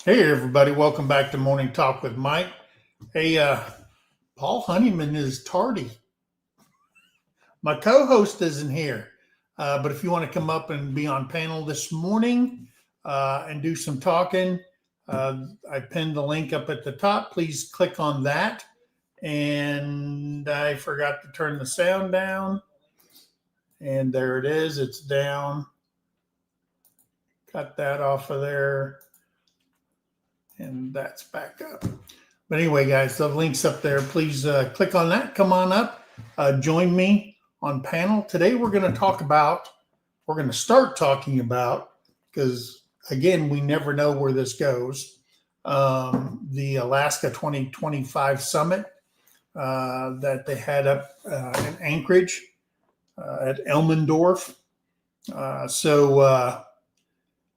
Hey everybody, welcome back to Morning Talk with Mike. Hey, Paul Honeyman is tardy. My co-host isn't here, but if you want to come up and be on panel this morning and do some talking, I pinned the link up at the top. Please click on that. And I forgot to turn the sound down. And there it is. It's down. Cut that off of there. And that's back up. But anyway, guys, the link's up there. Please click on that. Come on up. Join me on panel. Today we're going to start talking about, because again, we never know where this goes, the Alaska 2025 summit that they had up in Anchorage at Elmendorf.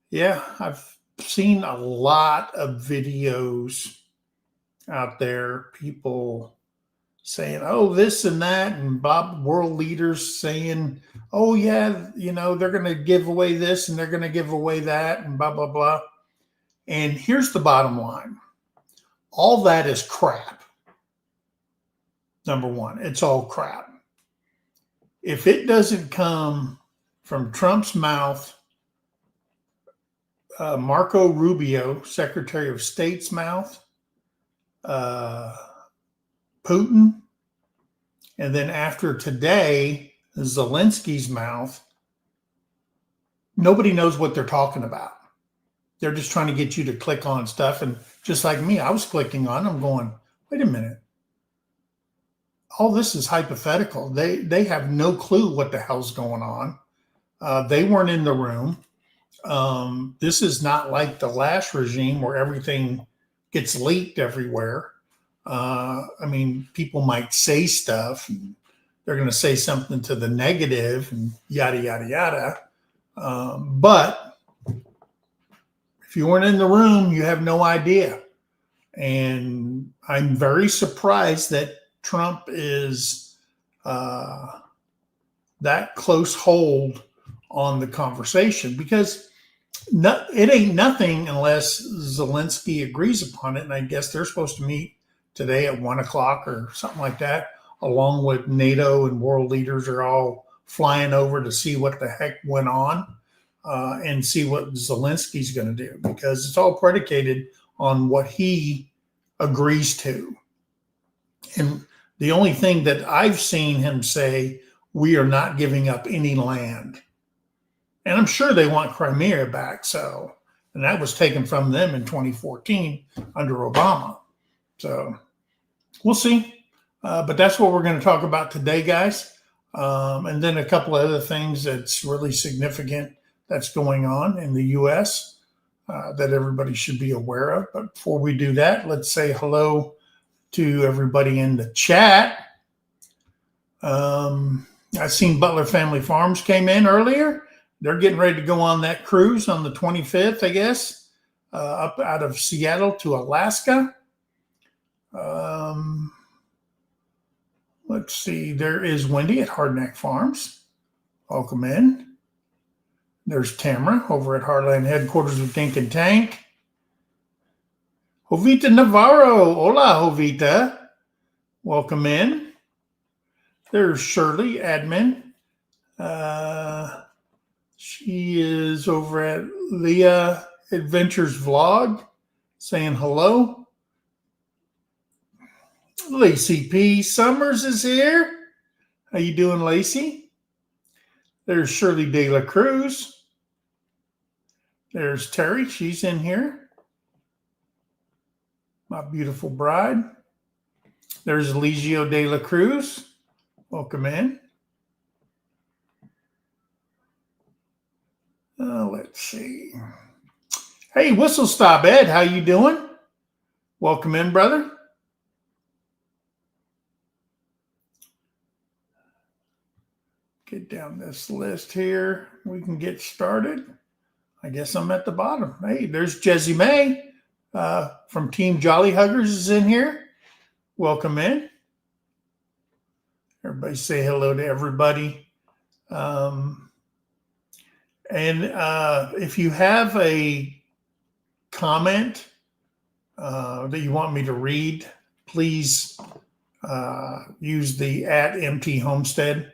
Yeah, I've seen a lot of videos out there, people saying, oh, this and that, and world leaders saying, oh, yeah, they're going to give away this and they're going to give away that and blah, blah, blah. And here's the bottom line. All that is crap. Number one, it's all crap. If it doesn't come from Trump's mouth, Marco Rubio, Secretary of State's mouth, Putin, and then after today, Zelensky's mouth, nobody knows what they're talking about. They're just trying to get you to click on stuff. And just like me, I was clicking on them going, wait a minute. All this is hypothetical. They have no clue what the hell's going on. They weren't in the room. This is not like the last regime where everything gets leaked everywhere. People might say stuff. And they're going to say something to the negative and yada, yada, yada. But if you weren't in the room, you have no idea. And I'm very surprised that Trump is that close hold on the conversation, because it ain't nothing unless Zelensky agrees upon it. And I guess they're supposed to meet today at 1:00 or something like that, along with NATO and world leaders are all flying over to see what the heck went on and see what Zelensky's going to do, because it's all predicated on what he agrees to. And the only thing that I've seen him say, we are not giving up any land. And I'm sure they want Crimea back. And that was taken from them in 2014 under Obama. So we'll see. But that's what we're going to talk about today, guys. And then a couple of other things that's really significant that's going on in the U.S. That everybody should be aware of. But before we do that, let's say hello to everybody in the chat. I've seen Butler Family Farms came in earlier. They're getting ready to go on that cruise on the 25th, I guess, up out of Seattle to Alaska. Let's see. There is Wendy at Hardneck Farms. Welcome in. There's Tamara over at Heartland Headquarters of Dink and Tank. Jovita Navarro. Hola, Jovita. Welcome in. There's Shirley, admin. She is over at Leah Adventures Vlog, saying hello. Lacey P. Summers is here. How you doing, Lacey? There's Shirley De La Cruz. There's Terry. She's in here. My beautiful bride. There's Eligio De La Cruz. Welcome in. Let's see. Hey, Whistle Stop Ed, how you doing? Welcome in, brother. Get down this list here. We can get started. I guess I'm at the bottom. Hey, there's Jezzy May from Team Jolly Huggers is in here. Welcome in. Everybody say hello to everybody. And if you have a comment that you want me to read, please use the @MT Homestead.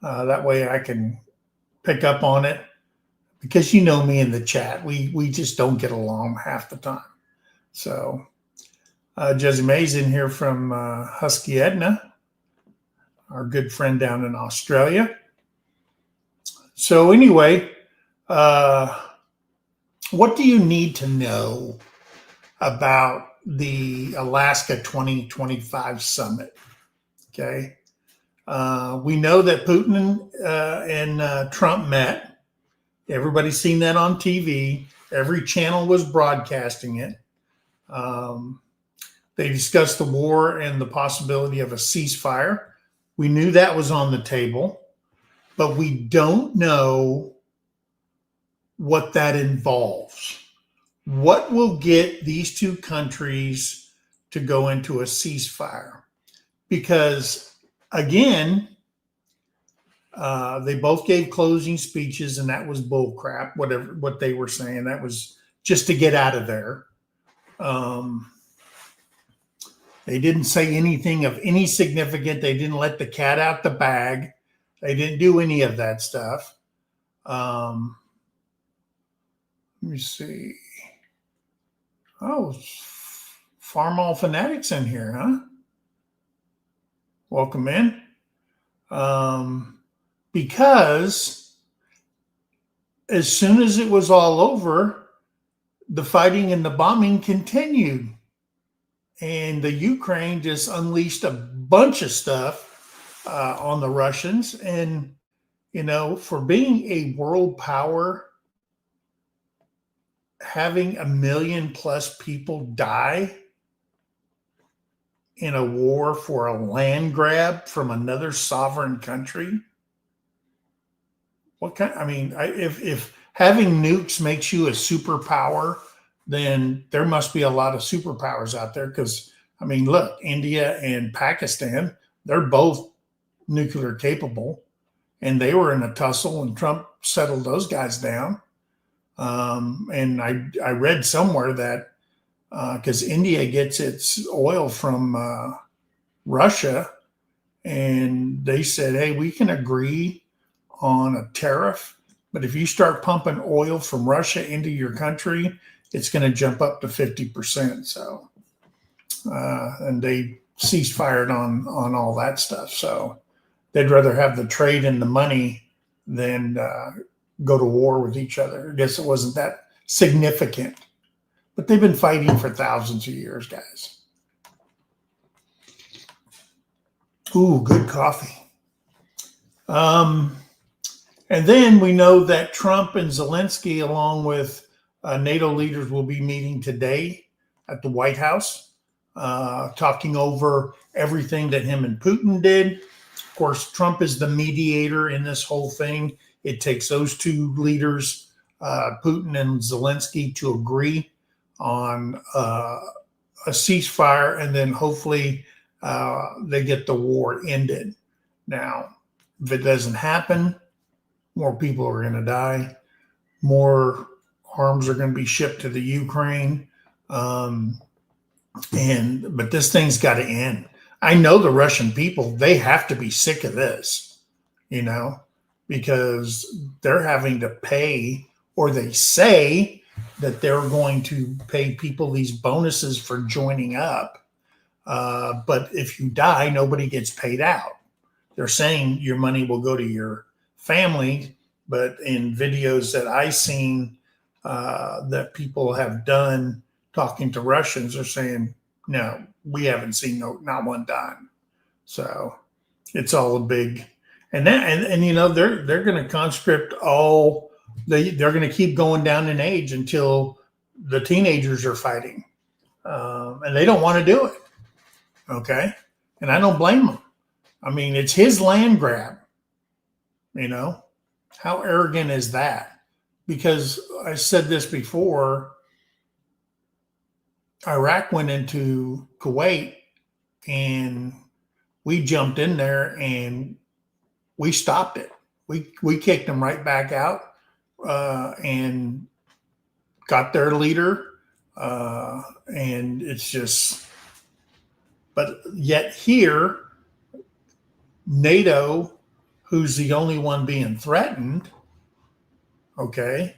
That way I can pick up on it, because you know me in the chat. We just don't get along half the time. So Jesse May's in here from Husky Edna, our good friend down in Australia. So anyway, what do you need to know about the Alaska 2025 summit? Okay. We know that Putin and Trump met. Everybody's seen that on TV. Every channel was broadcasting it. They discussed the war and the possibility of a ceasefire. We knew that was on the table, but we don't know what that involves. What will get these two countries to go into a ceasefire? Because, again, they both gave closing speeches, and that was bullcrap. What they were saying, that was just to get out of there. They didn't say anything of any significance. They didn't let the cat out the bag. They didn't do any of that stuff. Let me see. Oh, Farmall Fanatics in here, huh? Welcome in. Because as soon as it was all over, the fighting and the bombing continued. And the Ukraine just unleashed a bunch of stuff on the Russians. And, for being a world power, having 1 million plus people die in a war for a land grab from another sovereign country. If having nukes makes you a superpower, then there must be a lot of superpowers out there. Because, look, India and Pakistan, they're both nuclear capable, and they were in a tussle, and Trump settled those guys down. And I read somewhere that because India gets its oil from Russia, and they said, hey, we can agree on a tariff, but if you start pumping oil from Russia into your country, it's going to jump up to 50%. So, and they ceasefire on all that stuff. So they'd rather have the trade and the money than go to war with each other. I guess it wasn't that significant, but they've been fighting for thousands of years, guys. Ooh, good coffee. And then we know that Trump and Zelensky, along with NATO leaders, will be meeting today at the White House, talking over everything that him and Putin did. Of course, Trump is the mediator in this whole thing. It takes those two leaders, Putin and Zelensky, to agree on a ceasefire, and then hopefully they get the war ended. Now, if it doesn't happen, more people are going to die. More arms are going to be shipped to the Ukraine. But this thing's got to end. I know the Russian people, they have to be sick of this, because they're having to pay, or they say that they're going to pay people these bonuses for joining up. But if you die, nobody gets paid out. They're saying your money will go to your family, but in videos that I've seen that people have done talking to Russians, are saying, no, we haven't seen not one dime. So it's all a big, and they're going to conscript all. They're going to keep going down in age until the teenagers are fighting, and they don't want to do it. Okay, and I don't blame them. It's his land grab. How arrogant is that? Because I said this before, Iraq went into Kuwait, and we jumped in there and we stopped it. We kicked them right back out and got their leader, And it's just, but yet here, NATO, who's the only one being threatened, okay,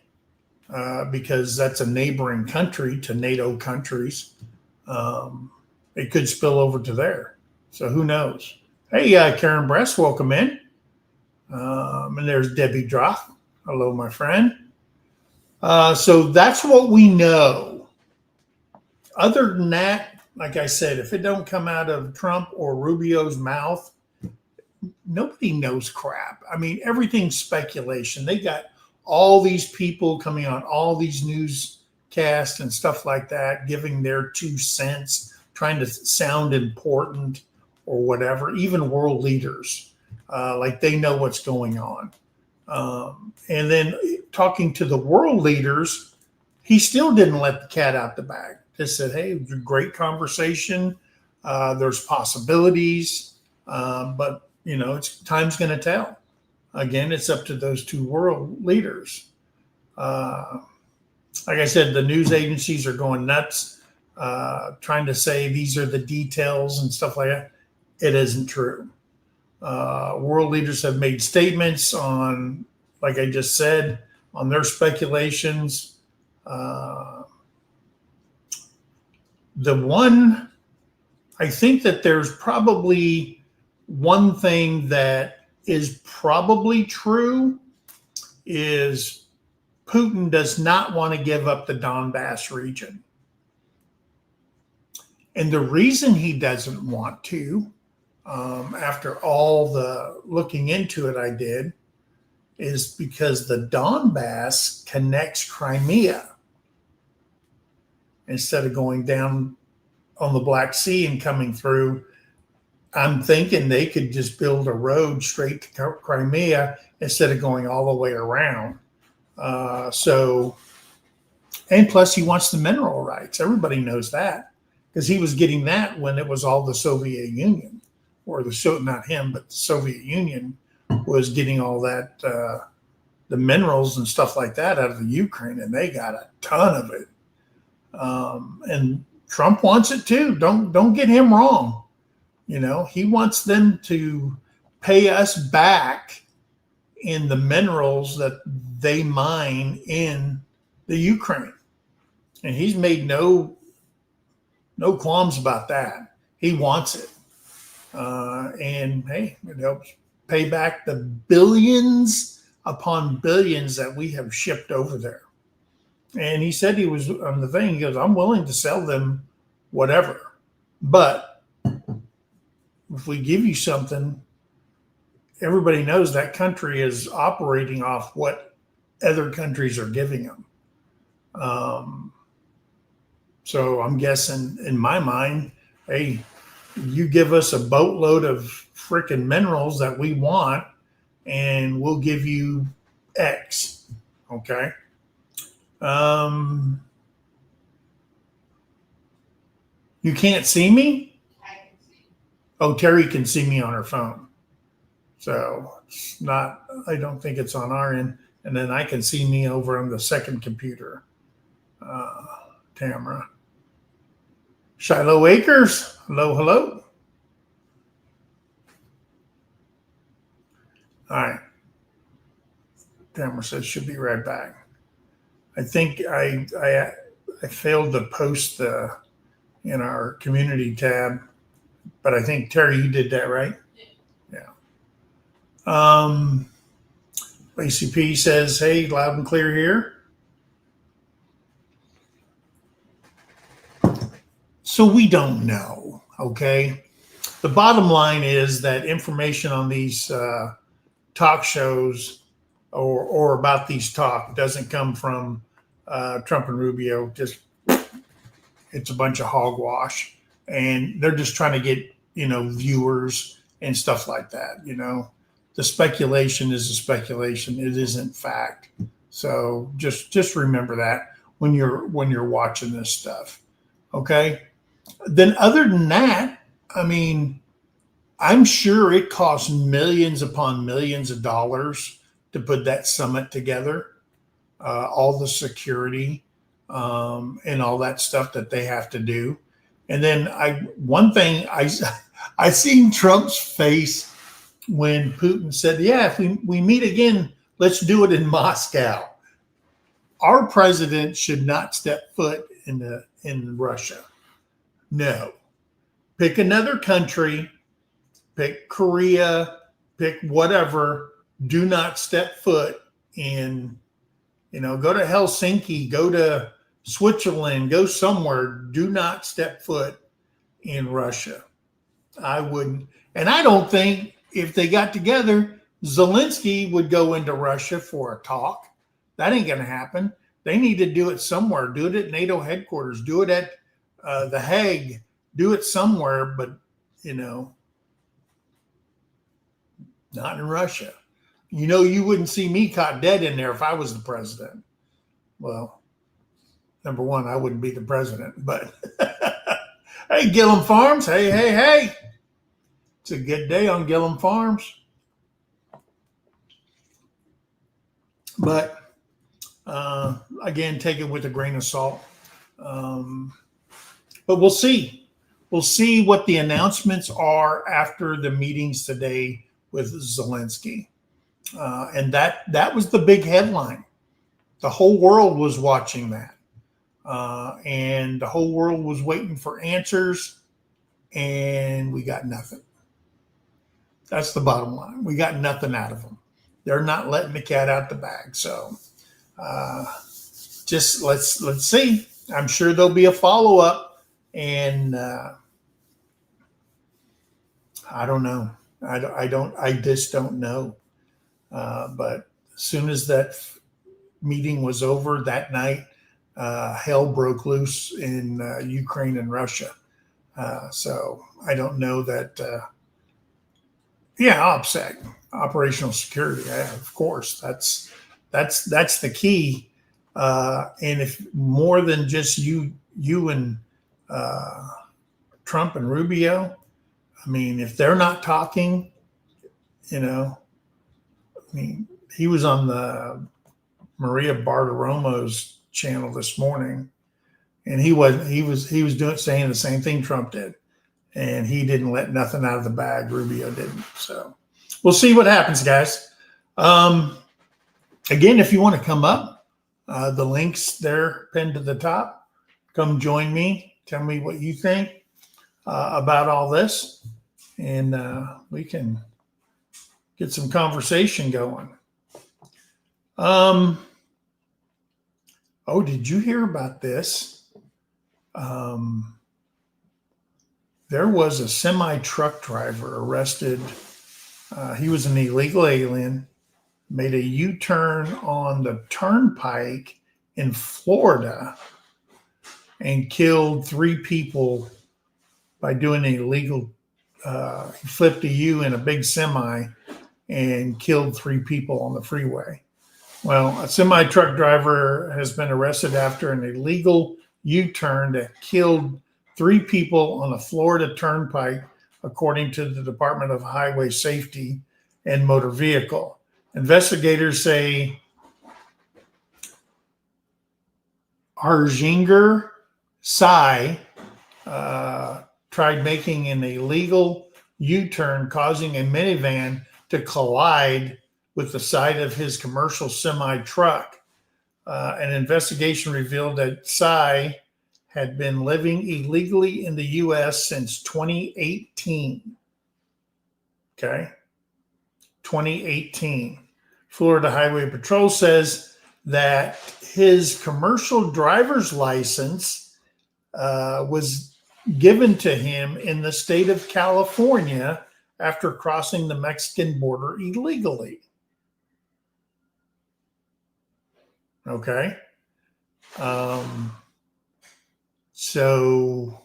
because that's a neighboring country to NATO countries. Um, it could spill over to there. So who knows? Hey, Karen Bress, welcome in. And there's Debbie Droth. Hello, my friend. So that's what we know. Other than that, like I said, if it don't come out of Trump or Rubio's mouth, nobody knows crap. I mean, everything's speculation. They got all these people coming on all these newscasts and stuff like that, giving their 2 cents, trying to sound important or whatever. Even world leaders, like they know what's going on. And then talking to the world leaders, he still didn't let the cat out the bag. Just said, hey, it was a great conversation. There's possibilities, but time's going to tell. Again, it's up to those two world leaders. Like I said, the news agencies are going nuts, trying to say these are the details and stuff like that. It isn't true. World leaders have made statements on, like I just said, on their speculations. I think that there's probably one thing that is probably true is Putin does not want to give up the Donbass region. And the reason he doesn't want to, after all the looking into it I did, is because the Donbass connects Crimea instead of going down on the Black Sea and coming through. I'm thinking they could just build a road straight to Crimea instead of going all the way around. And plus he wants the mineral rights. Everybody knows that because he was getting that when it was all the Soviet Union, or not him, but the Soviet Union was getting all that, the minerals and stuff like that out of the Ukraine, and they got a ton of it. And Trump wants it too. Don't get him wrong. He wants them to pay us back in the minerals that they mine in the Ukraine. And he's made no qualms about that. He wants it. And hey, it helps pay back the billions upon billions that we have shipped over there. And he said he was on the thing. He goes, I'm willing to sell them whatever. But if we give you something, everybody knows that country is operating off what other countries are giving them. So I'm guessing in my mind, hey, you give us a boatload of freaking minerals that we want, and we'll give you X. Okay. You can't see me? Oh, Terry can see me on her phone. So it's not, I don't think it's on our end. And then I can see me over on the second computer. Tamara. Shiloh Acres. Hello, hello. All right. Tamara says she'll be right back. I think I failed to post in our community tab. But I think, Terry, you did that, right? Yeah. Lacey P says, hey, loud and clear here. So we don't know, okay? The bottom line is that information on these talk shows or about these talk doesn't come from Trump and Rubio. Just it's a bunch of hogwash. And they're just trying to get, viewers and stuff like that. The speculation is a speculation. It isn't fact. So just remember that when you're watching this stuff. Okay. Then other than that, I mean, I'm sure it costs millions upon millions of dollars to put that summit together. All the security, and all that stuff that they have to do. And then one thing I seen Trump's face when Putin said, "Yeah, if we meet again, let's do it in Moscow." Our president should not step foot in Russia. No, pick another country, pick Korea, pick whatever. Do not step foot in. Go to Helsinki, go to Switzerland, go somewhere. Do not step foot in Russia. I wouldn't. And I don't think if they got together, Zelensky would go into Russia for a talk. That ain't going to happen. They need to do it somewhere. Do it at NATO headquarters. Do it at The Hague. Do it somewhere, but, not in Russia. You wouldn't see me caught dead in there if I was the president. Well, number one, I wouldn't be the president, but hey, Gillum Farms. Hey. It's a good day on Gillum Farms. But again, take it with a grain of salt. But we'll see. We'll see what the announcements are after the meetings today with Zelensky. And that was the big headline. The whole world was watching that. And the whole world was waiting for answers, and we got nothing. That's the bottom line. We got nothing out of them. They're not letting the cat out the bag. So just let's see. I'm sure there'll be a follow-up, and I don't know. I just don't know. But as soon as that meeting was over that night, hell broke loose in Ukraine and Russia. So I don't know that. OPSEC, operational security. Yeah, of course, that's the key. And if more than just you and Trump and Rubio, I mean, if they're not talking, he was on the Maria Bartiromo's channel this morning, and he was saying the same thing Trump did, and he didn't let nothing out of the bag. Rubio didn't. So we'll see what happens, guys. Again, if you want to come up, the link's there pinned to the top. Come join me. Tell me what you think about all this, and we can get some conversation going. Did you hear about this? There was a semi-truck driver arrested. He was an illegal alien, made a U-turn on the turnpike in Florida and killed 3 people by doing an illegal, he flipped a U in a big semi and killed 3 people on the freeway. Well, a semi-truck driver has been arrested after an illegal U-turn that killed 3 people on a Florida turnpike, according to the Department of Highway Safety and Motor Vehicle. Investigators say Arjinger Sai tried making an illegal U-turn, causing a minivan to collide with the side of his commercial semi-truck. An investigation revealed that Sai had been living illegally in the U.S. since 2018. Okay? 2018. Florida Highway Patrol says that his commercial driver's license was given to him in the state of California after crossing the Mexican border illegally. Okay. So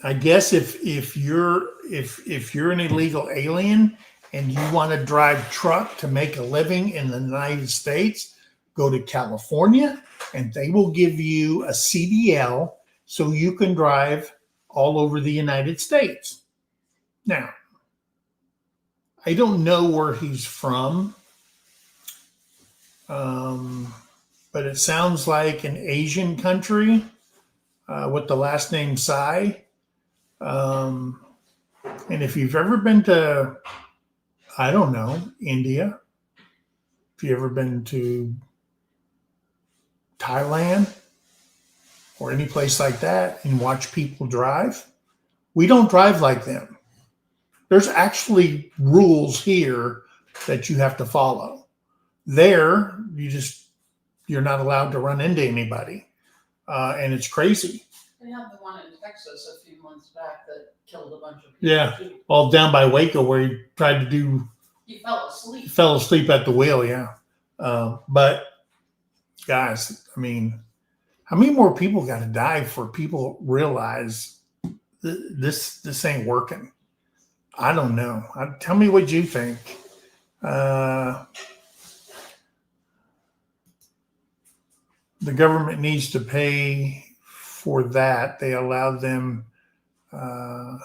I guess if you're an illegal alien and you want to drive truck to make a living in the United States, go to California and they will give you a CDL so you can drive all over the United States. Now, I don't know where he's from. but it sounds like an Asian country with the last name Tsai. Um, and if you've ever been to, I don't know, India, if you've ever been to Thailand or any place like that and watch people drive, we don't drive like them. There's actually rules here that you have to follow. There, you're not allowed to run into anybody, and it's crazy. They had the one in Texas a few months back that killed a bunch of people. Yeah, all down by Waco where he tried to do. He fell asleep. Fell asleep at the wheel. Yeah, but guys, I mean, how many more people got to die for people realize this ain't working? I don't know. Tell me what you think. The government needs to pay for that. They allowed them. And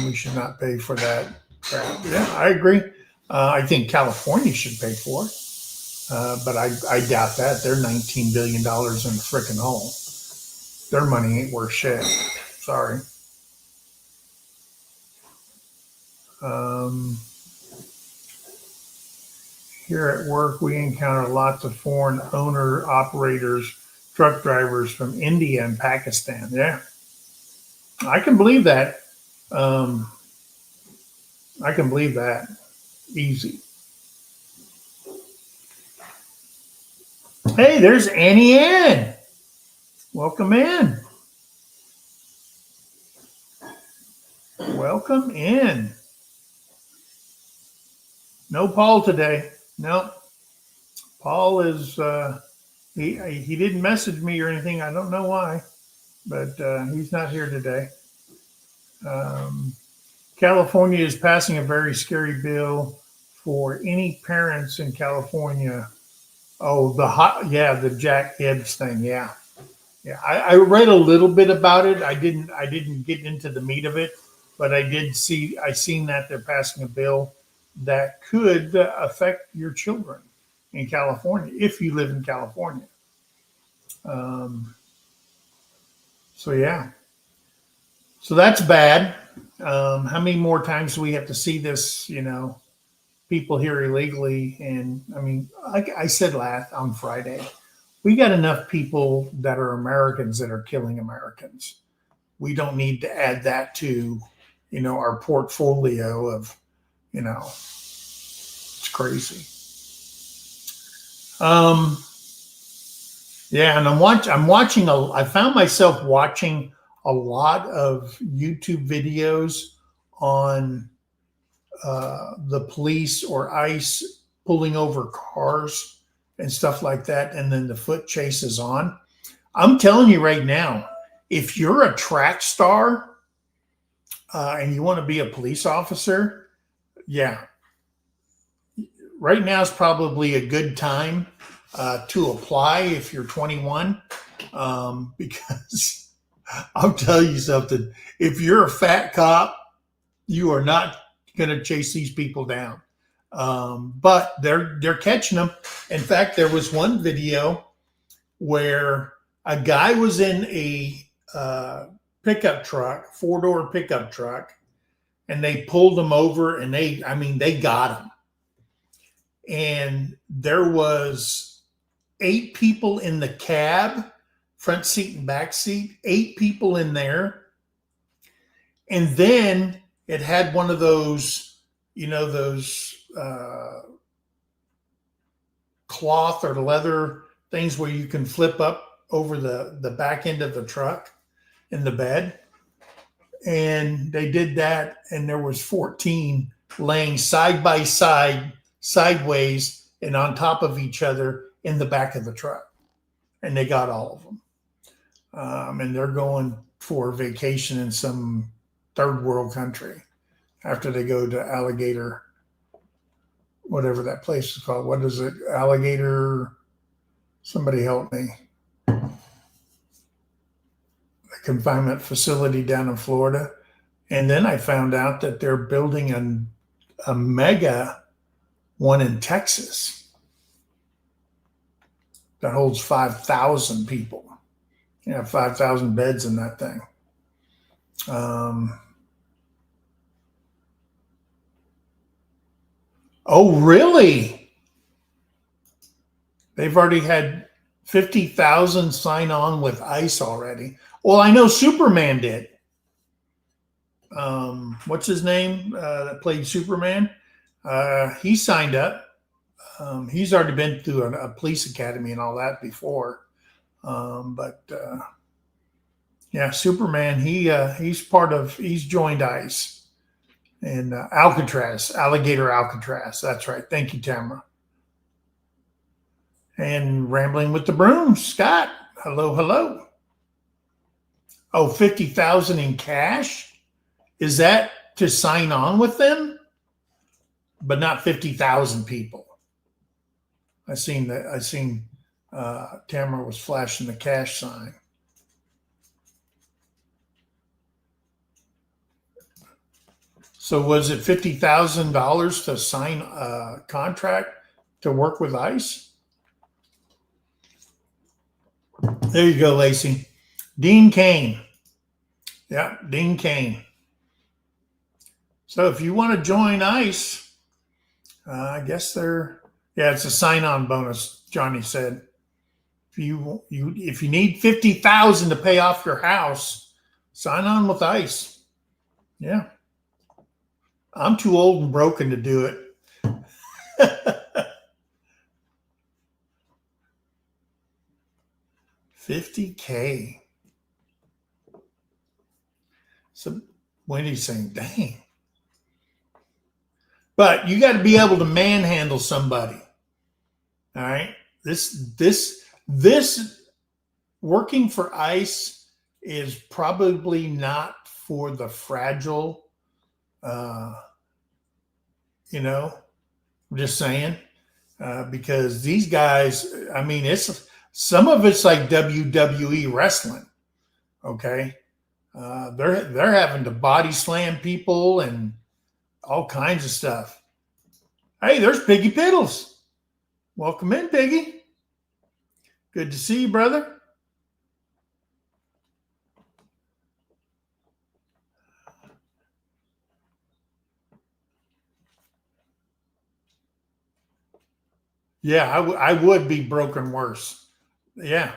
we should not pay for that crap. Yeah, I agree. I think California should pay for it. But I doubt that. They're $19 billion in the frickin' hole. Their money ain't worth shit. Sorry. Here at work, we encounter lots of foreign owner-operators, truck drivers from India and Pakistan. Yeah, I can believe that. I can believe that. Easy. Hey, there's Annie Ann. Welcome in. Welcome in. No Paul today. No. Paul is, he didn't message me or anything. I don't know why, but he's not here today. California is passing a very scary bill for any parents in California. Oh, the Jack Hibbs thing. Yeah. Yeah. I read a little bit about it. I didn't get into the meat of it, but I seen that they're passing a bill that could affect your children in California if you live in California. So yeah. So that's bad. How many more times do we have to see this, people here illegally? And I mean, like I said on Friday, we got enough people that are Americans that are killing Americans. We don't need to add that to, our portfolio of, it's crazy. Yeah. And I found myself watching a lot of YouTube videos on the police or ICE pulling over cars and stuff like that, and then the foot chase is on. I'm telling you right now, if you're a track star and you want to be a police officer, yeah, right now is probably a good time to apply if you're 21, because I'll tell you something. If you're a fat cop, you are not going to chase these people down. But they're catching them. In fact, there was one video where a guy was in a pickup truck, 4-door pickup truck, and they pulled him over, and they got him. And there was 8 people in the cab, front seat and back seat, 8 people in there. And then it had one of those, cloth or leather things where you can flip up over the back end of the truck in the bed. And they did that, and there was 14 laying side by side, sideways and on top of each other in the back of the truck. And they got all of them. And they're going for a vacation in some third world country after they go to Alligator, whatever that place is called. What is it? Alligator. Somebody help me. The confinement facility down in Florida. And then I found out that they're building a mega one in Texas. that holds 5,000 people. 5,000 beds in that thing. Oh, really? They've already had 50,000 sign on with ICE already. Well, I know Superman did. What's his name that played Superman? He signed up. He's already been through a police academy and all that before. But yeah, Superman, he's joined ICE and Alcatraz, Alligator Alcatraz. That's right. Thank you, Tamara. And Rambling with the Broom, Scott. Hello, hello. Oh, 50,000 in cash? Is that to sign on with them? But not 50,000 people. I seen Tamara was flashing the cash sign. So was it $50,000 to sign a contract to work with ICE? There you go, Lacey. Dean Kane. Yeah, Dean Kane. So if you want to join ICE, I guess it's a sign-on bonus, Johnny said. If you need 50,000 to pay off your house, sign on with ICE. Yeah. I'm too old and broken to do it. 50K. So Wendy's saying, dang. But you got to be able to manhandle somebody. All right. This working for ICE is probably not for the fragile. I'm just saying, because these guys, I mean, some of it's like WWE wrestling. Okay. They're having to body slam people and all kinds of stuff. Hey, there's Piggy Piddles. Welcome in, Piggy. Good to see you, brother. Yeah, I would be broken worse. Yeah.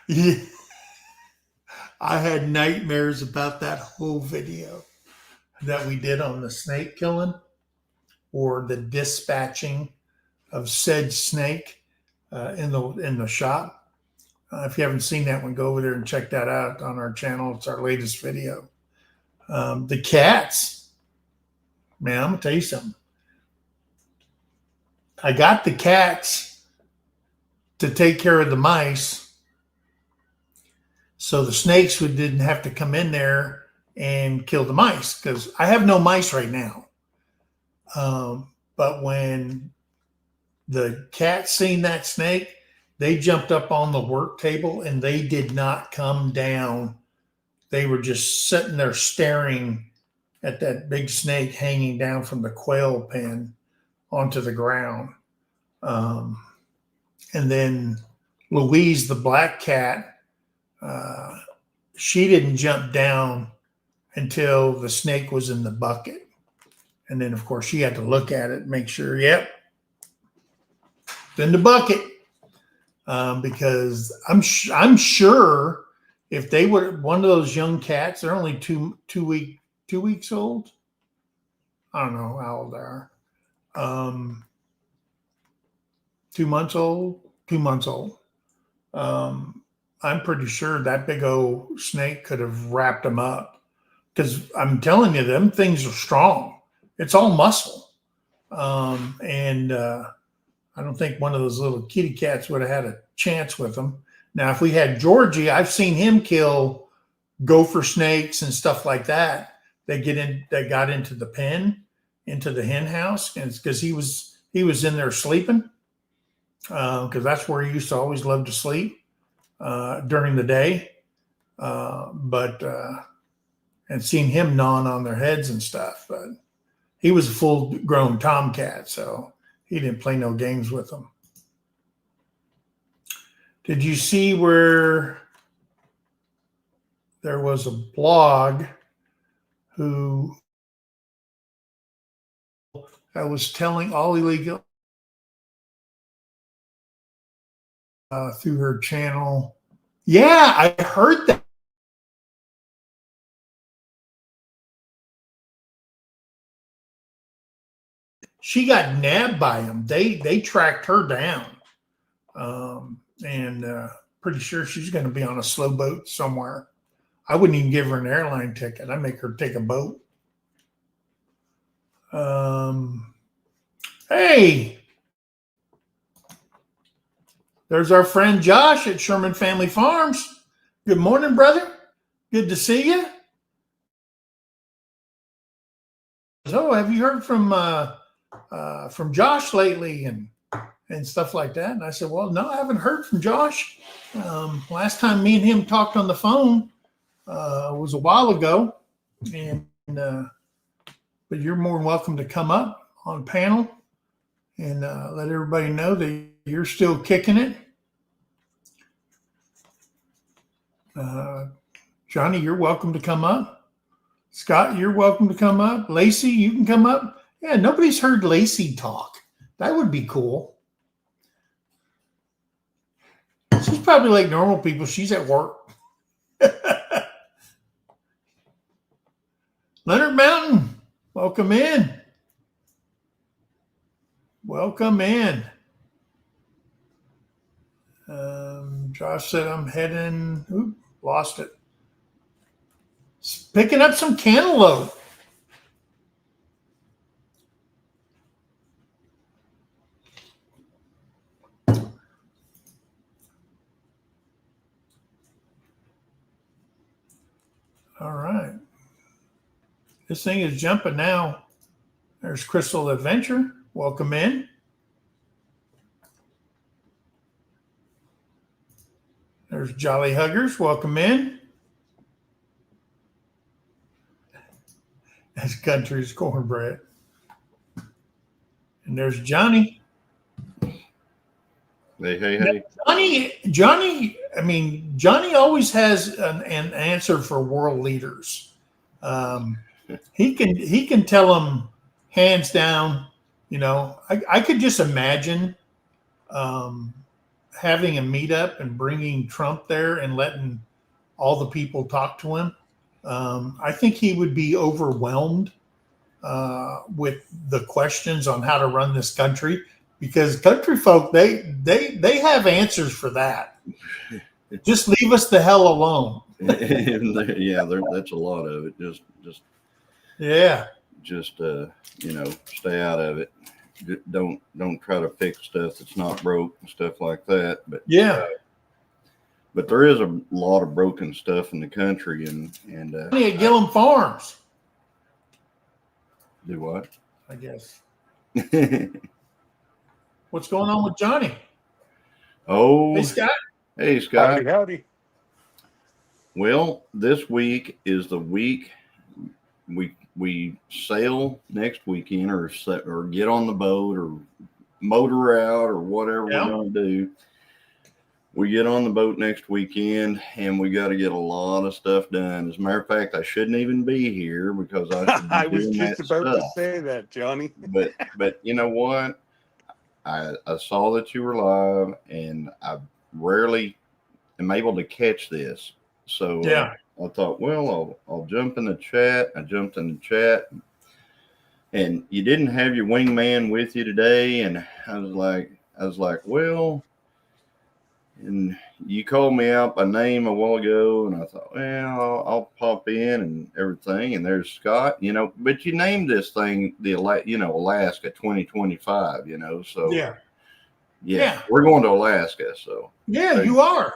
Yeah. I had nightmares about that whole video that we did on the snake killing or the dispatching of said snake in the shop. If you haven't seen that one, go over there and check that out on our channel. It's our latest video. The cats, man, I'm gonna tell you something. I got the cats to take care of the mice, so the snakes didn't have to come in there and kill the mice, because I have no mice right now. But when the cats seen that snake, they jumped up on the work table and they did not come down. They were just sitting there staring at that big snake hanging down from the quail pen onto the ground. And then Louise, the black cat, she didn't jump down until the snake was in the bucket. And then, of course, she had to look at it and make sure, yep, it's in the bucket. Because I'm sure if they were one of those young cats, they're only two weeks old. I don't know how old they are. 2 months old. 2 months old. I'm pretty sure that big old snake could have wrapped them up, because I'm telling you, them things are strong. It's all muscle. And I don't think one of those little kitty cats would have had a chance with them. Now, if we had Georgie, I've seen him kill gopher snakes and stuff like that. They got into the pen, into the hen house, and it's because he was in there sleeping, because that's where he used to always love to sleep during the day. And seen him gnawing on their heads and stuff. But he was a full-grown tomcat, so he didn't play no games with them. Did you see where there was a blog who I was telling all illegal through her channel? Yeah, I heard that. She got nabbed by them. They tracked her down, and pretty sure she's going to be on a slow boat somewhere. I wouldn't even give her an airline ticket. I'd make her take a boat. Hey, there's our friend Josh at Sherman Family Farms. Good morning, brother. Good to see you. So, have you heard from Josh lately and stuff like that? And I said, well, no, I haven't heard from Josh. Last time me and him talked on the phone was a while ago, but you're more than welcome to come up on panel and let everybody know that you're still kicking it. Johnny, you're welcome to come up. Scott, you're welcome to come up. Lacey, you can come up. Yeah, nobody's heard Lacey talk. That would be cool. She's probably like normal people. She's at work. Leonard Mountain, welcome in. Welcome in. Josh said I'm heading. Oop, lost it. Picking up some cantaloupe. All right. This thing is jumping now. There's Crystal Adventure. Welcome in. There's Jolly Huggers. Welcome in. That's Country's Cornbread. And there's Johnny. Hey. Johnny, I mean, Johnny always has an answer for world leaders. He can tell them hands down, you know. I could just imagine having a meetup and bringing Trump there and letting all the people talk to him. I think he would be overwhelmed with the questions on how to run this country, because country folk, they have answers for that. Just leave us the hell alone. Yeah, that's a lot of it. Just stay out of it. Don't try to fix stuff that's not broke and stuff like that. But yeah. But there is a lot of broken stuff in the country, and at Gillum Farms. Do what? I guess. What's going on with Johnny? Oh, hey Scott. Hey Scott. Howdy. Well, this week is the week we sail next weekend, or get on the boat, or motor out, or whatever we're going to do. We get on the boat next weekend, and we got to get a lot of stuff done. As a matter of fact, I shouldn't even be here because I was just about to say that, Johnny. But you know what? I saw that you were live, and I rarely am able to catch this. So I thought, well, I'll jump in the chat. I jumped in the chat, and you didn't have your wingman with you today, and I was like, well. And you called me out by name a while ago, and I thought, well, I'll pop in and everything. And there's Scott, but you named this thing Alaska 2025, so yeah, we're going to Alaska. So you are.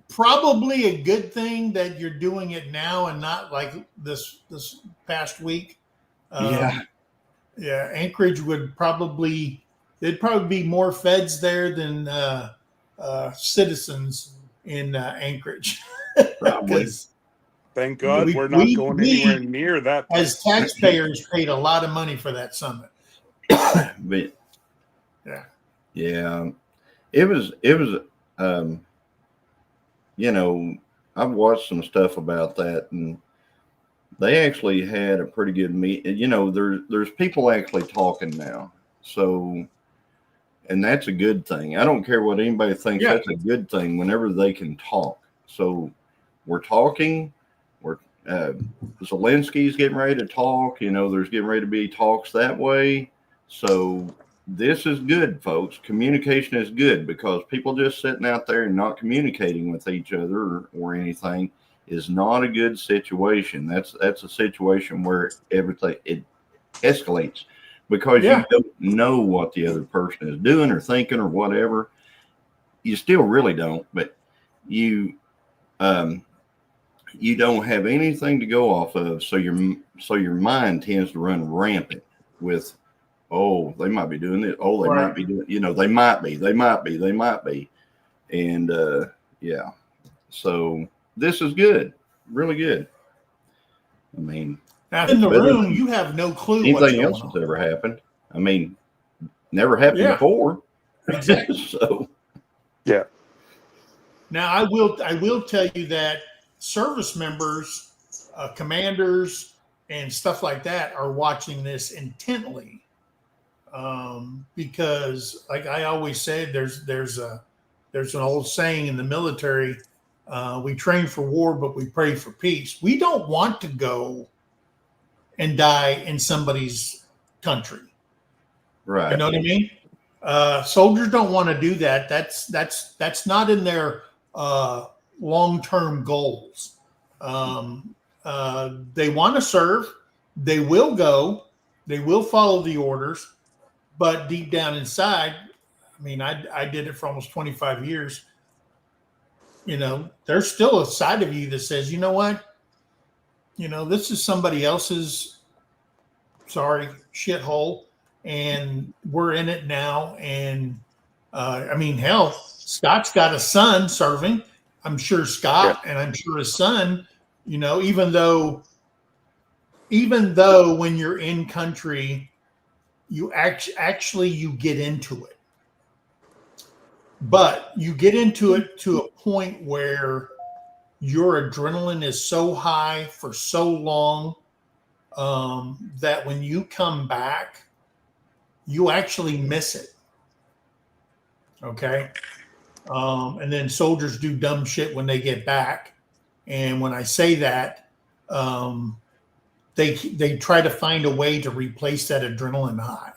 Probably a good thing that you're doing it now and not like this past week. Anchorage would probably. There'd probably be more feds there than citizens in Anchorage. Probably. Thank God We- we're not we- going we- anywhere near that place. As taxpayers, paid a lot of money for that summit. But Yeah. yeah, it was you know, I've watched some stuff about that, and they actually had a pretty good meet. You know, there's people actually talking now, so, and that's a good thing. I don't care what anybody thinks. Yeah. That's a good thing whenever they can talk. So we're talking. We're Zelensky's getting ready to talk. You know, there's getting ready to be talks that way. So this is good, folks. Communication is good, because people just sitting out there and not communicating with each other or anything is not a good situation. That's a situation where everything it escalates, because Yeah. you don't know what the other person is doing or thinking or whatever. You still really don't, but you you don't have anything to go off of, so your mind tends to run rampant with, oh, they might be doing this. Oh, they might be doing, they might be. And yeah. So this is good. Really good. I mean, Now, in the better room, than you have no clue what's anything going else that's on. ever happened. I mean, never happened Yeah. before. Exactly. So Yeah. Now, I will tell you that service members, commanders, and stuff like that are watching this intently, because, like I always say, there's an old saying in the military: we train for war, but we pray for peace. We don't want to go and die in somebody's country. right. You know what I mean? Soldiers don't want to do that. That's not in their long-term goals. They want to serve. They will go. They will follow the orders. But deep down inside, I mean, I did it for almost 25 years. You know, there's still a side of you that says, you know what? You know, this is somebody else's, shithole, and we're in it now. And I mean, hell, Scott's got a son serving. I'm sure Scott and I'm sure his son, even though when you're in country, you actually you get into it. But you get into it to a point where your adrenaline is so high for so long, that when you come back, you actually miss it. Okay. And then soldiers do dumb shit when they get back. And when I say that, they try to find a way to replace that adrenaline high.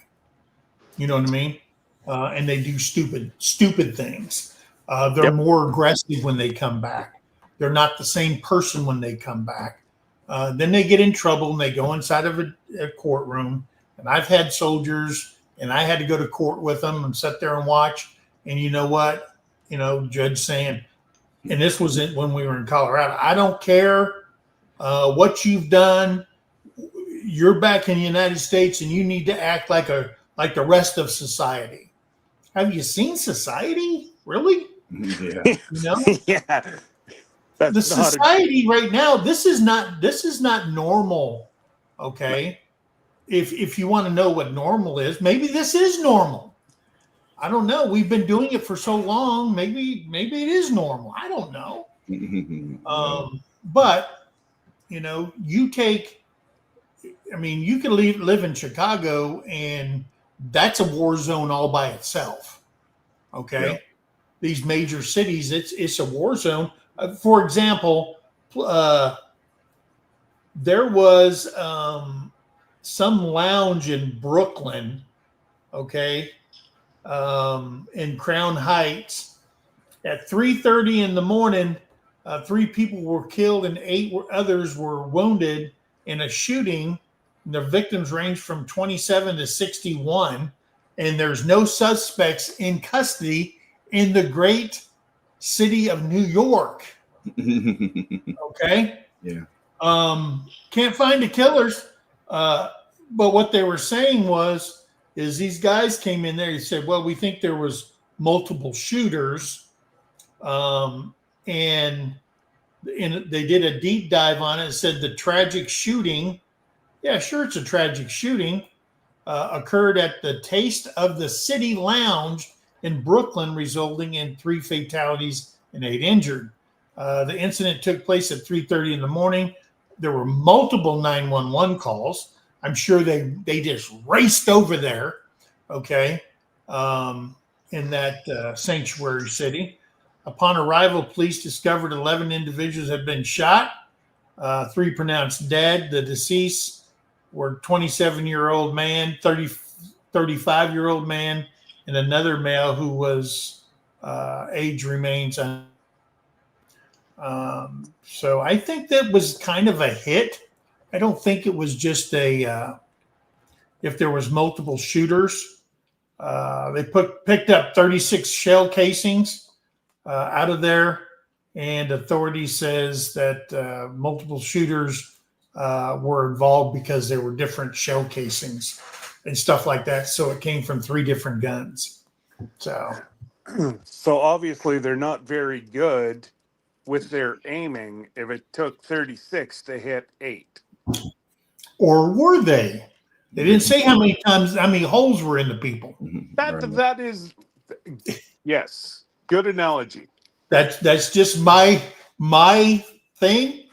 You know what I mean? And they do stupid things. They're more aggressive when they come back. They're not the same person when they come back. Then they get in trouble and they go inside of a courtroom. And I've had soldiers, and I had to go to court with them and sit there and watch. And you know what? Judge saying, and this was when we were in Colorado, I don't care what you've done. You're back in the United States, and you need to act like the rest of society. Have you seen society? Really? Yeah. Yeah. The society right now, this is not normal. Okay. If you want to know what normal is, maybe this is normal. I don't know. We've been doing it for so long. Maybe it is normal. I don't know. But you can live in Chicago, and that's a war zone all by itself. Okay. Yeah. These major cities, it's a war zone. For example, there was some lounge in Brooklyn, okay, in Crown Heights. At 3:30 in the morning, 3 people were killed and 8 others were wounded in a shooting. The victims range from 27 to 61, and there's no suspects in custody in the great city of New York. Okay. Yeah. Can't find the killers. But what they were saying is these guys came in there. He said, well, we think there was multiple shooters. And they did a deep dive on it and said the tragic shooting, yeah, sure, it's a tragic shooting, occurred at the Taste of the City Lounge in Brooklyn, resulting in 3 fatalities and 8 injured. The incident took place at 3:30 in the morning. There were multiple 911 calls. I'm sure they just raced over there, okay, in that sanctuary city. Upon arrival, police discovered 11 individuals had been shot, 3 pronounced dead. The deceased were 27-year-old man, 35-year-old man, and another male who was age remains unknown. So I think that was kind of a hit. I don't think it was just if there was multiple shooters. They picked up 36 shell casings out of there, and authority says that multiple shooters were involved because there were different shell casings and stuff like that. So it came from 3 different guns. So obviously they're not very good with their aiming if it took 36 to hit 8. Or were they? They didn't say how many holes were in the people. That is, yes, good analogy. That's just my thing.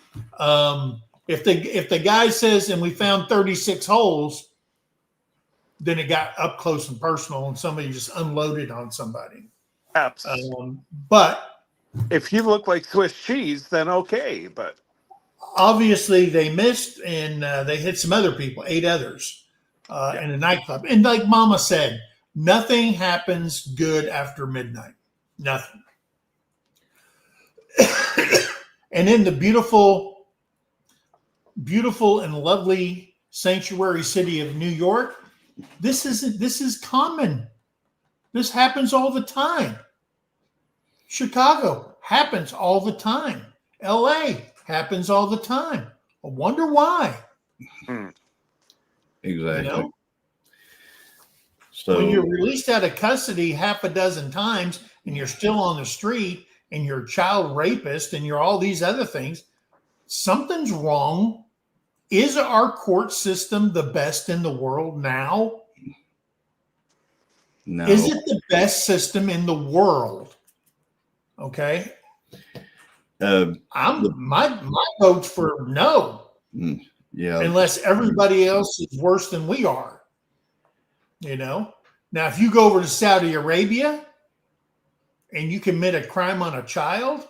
If the guy says, and we found 36 holes, then it got up close and personal, and somebody just unloaded on somebody. Absolutely. But if you look like Swiss cheese, then okay. But obviously they missed, and they hit some other people, 8 others in a nightclub. And like Mama said, nothing happens good after midnight. Nothing. And in the beautiful and lovely sanctuary city of New York, this is common. This happens all the time. Chicago happens all the time. LA happens all the time. I wonder why. Exactly. So when you're released out of custody half a dozen times and you're still on the street and you're a child rapist and you're all these other things, something's wrong. Is our court system the best in the world now? No. Is it the best system in the world? Okay. My vote's for no. Yeah. Unless everybody else is worse than we are. Now if you go over to Saudi Arabia and you commit a crime on a child,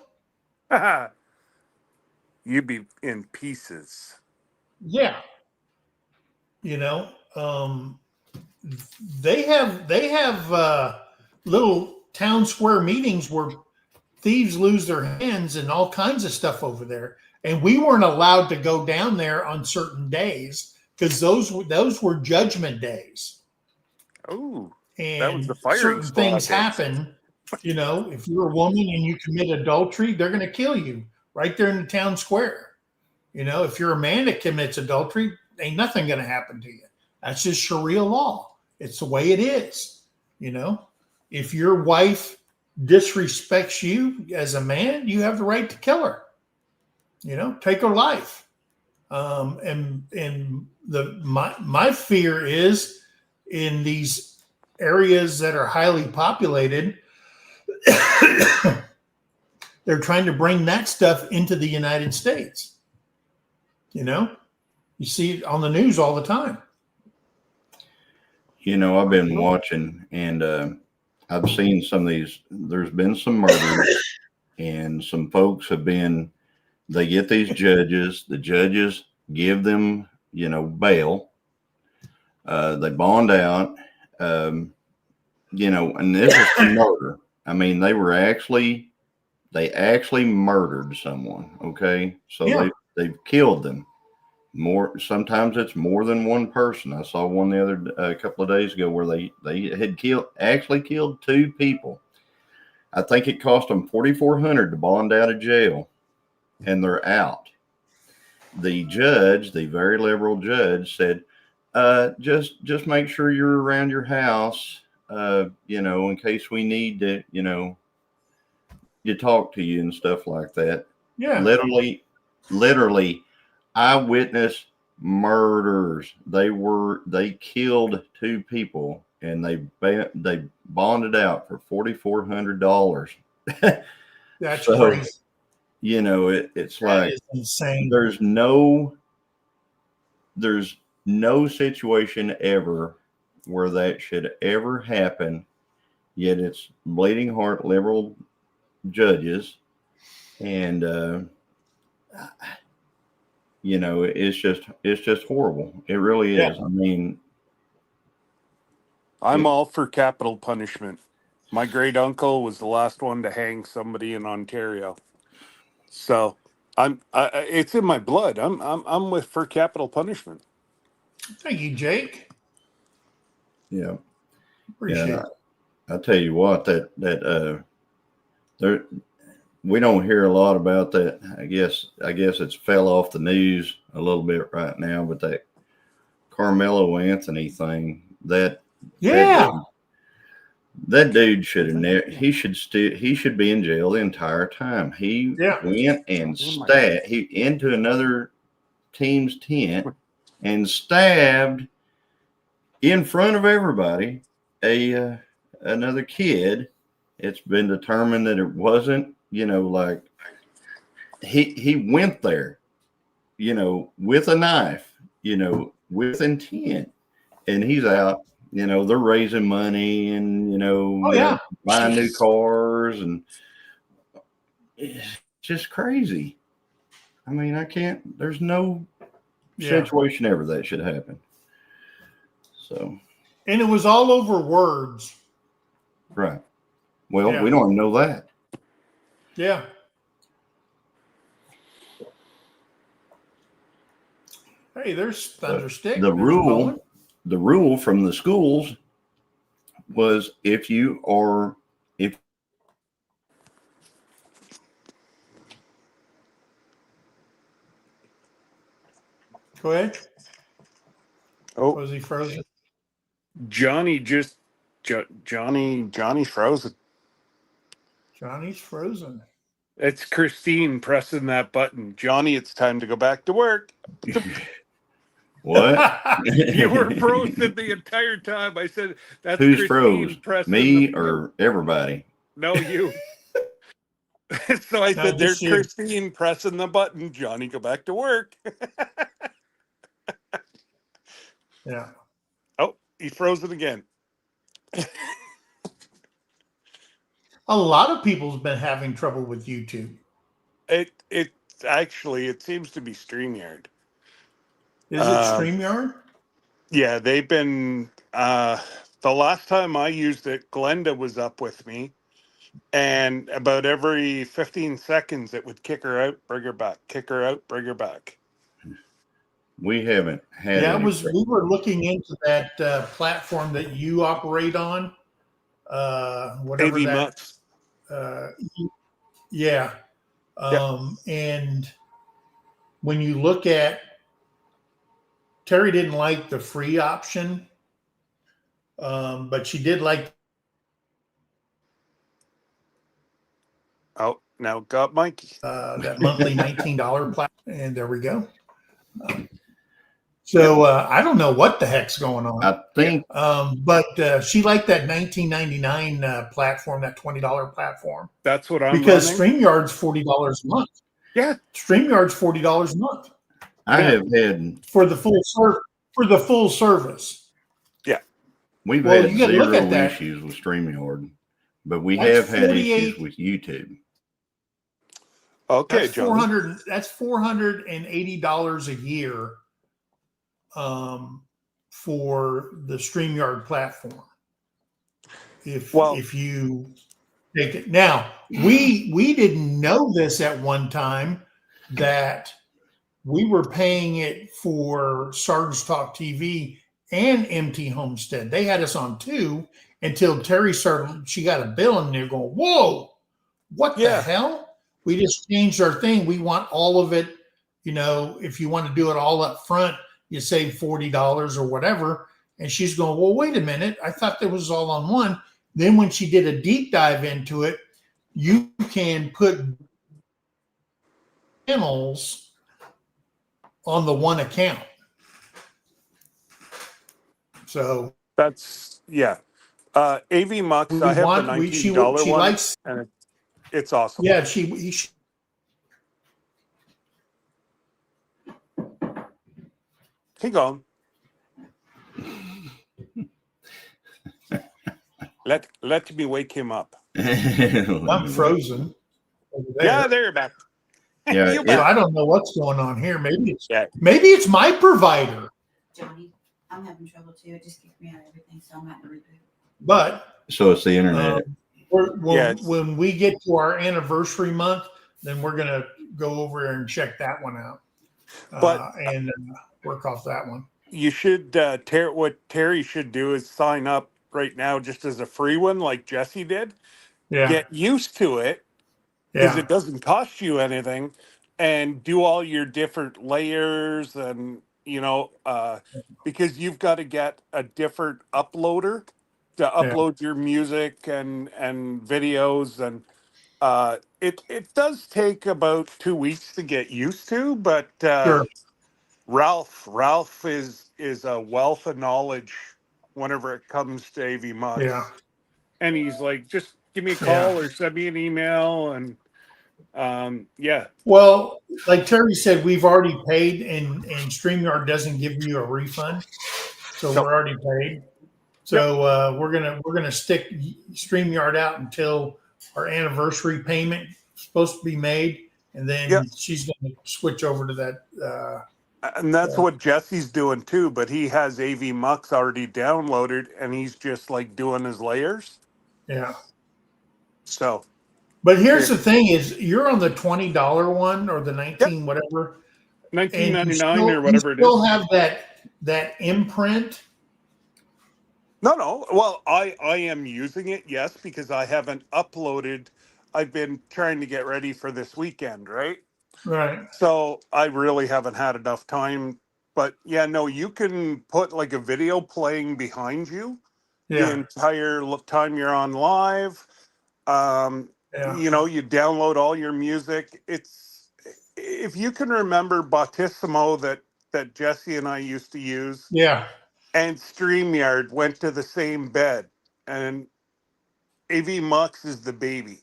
you'd be in pieces. Yeah. They have little town square meetings where thieves lose their hands and all kinds of stuff over there. And we weren't allowed to go down there on certain days because those were judgment days. Oh, and that was the firing certain squad. Things happen. If you're a woman and you commit adultery, they're going to kill you right there in the town square. If you're a man that commits adultery, ain't nothing going to happen to you. That's just Sharia law. It's the way it is. If your wife disrespects you as a man, you have the right to kill her. Take her life. And my fear is in these areas that are highly populated, they're trying to bring that stuff into the United States. You see it on the news all the time. I've been watching, and I've seen some of these. There's been some murders, and some folks they get these judges. The judges give them, bail. They bond out, and this is a murder. I mean, they actually murdered someone. Okay. So they've killed them. Sometimes it's more than one person. I saw one a couple of days ago where they had actually killed 2 people. I think it cost them $4,400 to bond out of jail, and they're out. The judge, the very liberal judge, said, just make sure you're around your house, in case we need to, to talk to you and stuff like that. Yeah. Literally eyewitness murders. They killed 2 people and they bonded out for $4,400. That's So, crazy. it's That like is insane. there's no situation ever where that should ever happen. Yet it's bleeding heart liberal judges, and it's just horrible. It really is. Yeah. I mean, I'm all for capital punishment. My great uncle was the last one to hang somebody in Ontario, so it's in my blood. I'm with for capital punishment. Thank you, Jake. yeah, Appreciate yeah. it. I tell you what, that there we don't hear a lot about that. I guess it's fell off the news a little bit right now, but that Carmelo Anthony thing, Yeah. that dude should have never. He should be in jail the entire time. He went and he into another team's tent and stabbed in front of everybody another kid. It's been determined that it wasn't, like he went there, with a knife, with intent, and he's out. They're raising money and buying new cars, and it's just crazy. I mean, I can't. There's no situation ever that should happen. So, and it was all over words. Right. Well, we don't even know that. Yeah. Hey, there's Thunderstick. The rule from the schools was if go ahead. Oh, Was he frozen? Johnny's frozen. Johnny's frozen. It's Christine pressing that button. Johnny, it's time to go back to work. What? You were frozen the entire time. I said, that's Who's Christine froze? pressing Me or everybody? No, you. So I said, there's Christine pressing the button. Johnny, go back to work. Yeah. Oh, he's frozen again. A lot of people's been having trouble with YouTube. It seems to be StreamYard. Is it StreamYard? Yeah, they've been the last time I used it, Glenda was up with me, and about every 15 seconds it would kick her out, bring her back, kick her out, bring her back. We haven't had we were looking into that platform that you operate on. Whatever AV that Mutts. And when you look at Terrie didn't like the free option, but she did like. Oh, now got Mike. That monthly $19 plan, and there we go. So I don't know what the heck's going on. I think, but she liked that $19.99 platform, that $20 platform. That's what I'm because running. StreamYard's $40 a month. Yeah, StreamYard's $40 a month. I have had for the full service. Yeah, we've had 0 issues with StreamYard, but we have had issues with YouTube. Okay, that's $480 a year for the StreamYard platform. If you take it. Now, we didn't know this at one time that we were paying it for Sergeant's Talk TV and MT Homestead. They had us on 2 until Terrie she got a bill and they're going, whoa, what the hell? We just changed our thing. We want all of it. If you want to do it all up front, you save $40 or whatever. And she's going, well, wait a minute. I thought that was all on one. Then when she did a deep dive into it, you can put channels on the one account. So That's AV Mux. I we have the want $19 she one, likes, and it's awesome. yeah, Keep going. Let me wake him up. I'm frozen over there. Yeah, there you're back. Yeah, You it- So back. I don't know what's going on here. Maybe Yeah. it's my provider. Johnny, I'm having trouble too. It just kicked me out of everything, so I'm having to reboot. But so it's the internet. when we get to our anniversary month, then we're gonna go over and check that one out, But and work off that one. you should what Terry should do is sign up right now just as a free one, like Jesse did. Yeah, Get used to it because yeah, it doesn't cost you anything, and do all your different layers and because you've got to get a different uploader to yeah. upload your music and videos, and it does take about 2 weeks to get used to, but Sure. Ralph is a wealth of knowledge whenever it comes to AV Yeah, Mux, and he's like, just give me a yeah. call or send me an email, and yeah. Well, like Terry said, we've already paid, and StreamYard doesn't give you a refund, so Nope. we're already paid. So we're gonna stick StreamYard out until our anniversary payment is supposed to be made, and then Yep. she's gonna switch over to that. And that's Yeah. what Jesse's doing too, but he has AV Mux already downloaded and he's just like doing his layers. Yeah. So But here's the thing: is you're on the $20 one or the 19 whatever, and $19.99 or whatever it is. you still have that imprint. No. Well, I am using it, yes, because I haven't uploaded. I've been trying to get ready for this weekend, right? Right. So I really haven't had enough time. But yeah, no, you can put like a video playing behind you the Yeah. entire time you're on live. Yeah. You download all your music. It's, if you can remember Bautissimo that Jesse and I used to use, Yeah. and StreamYard went to the same bed, and AV Mux is the baby.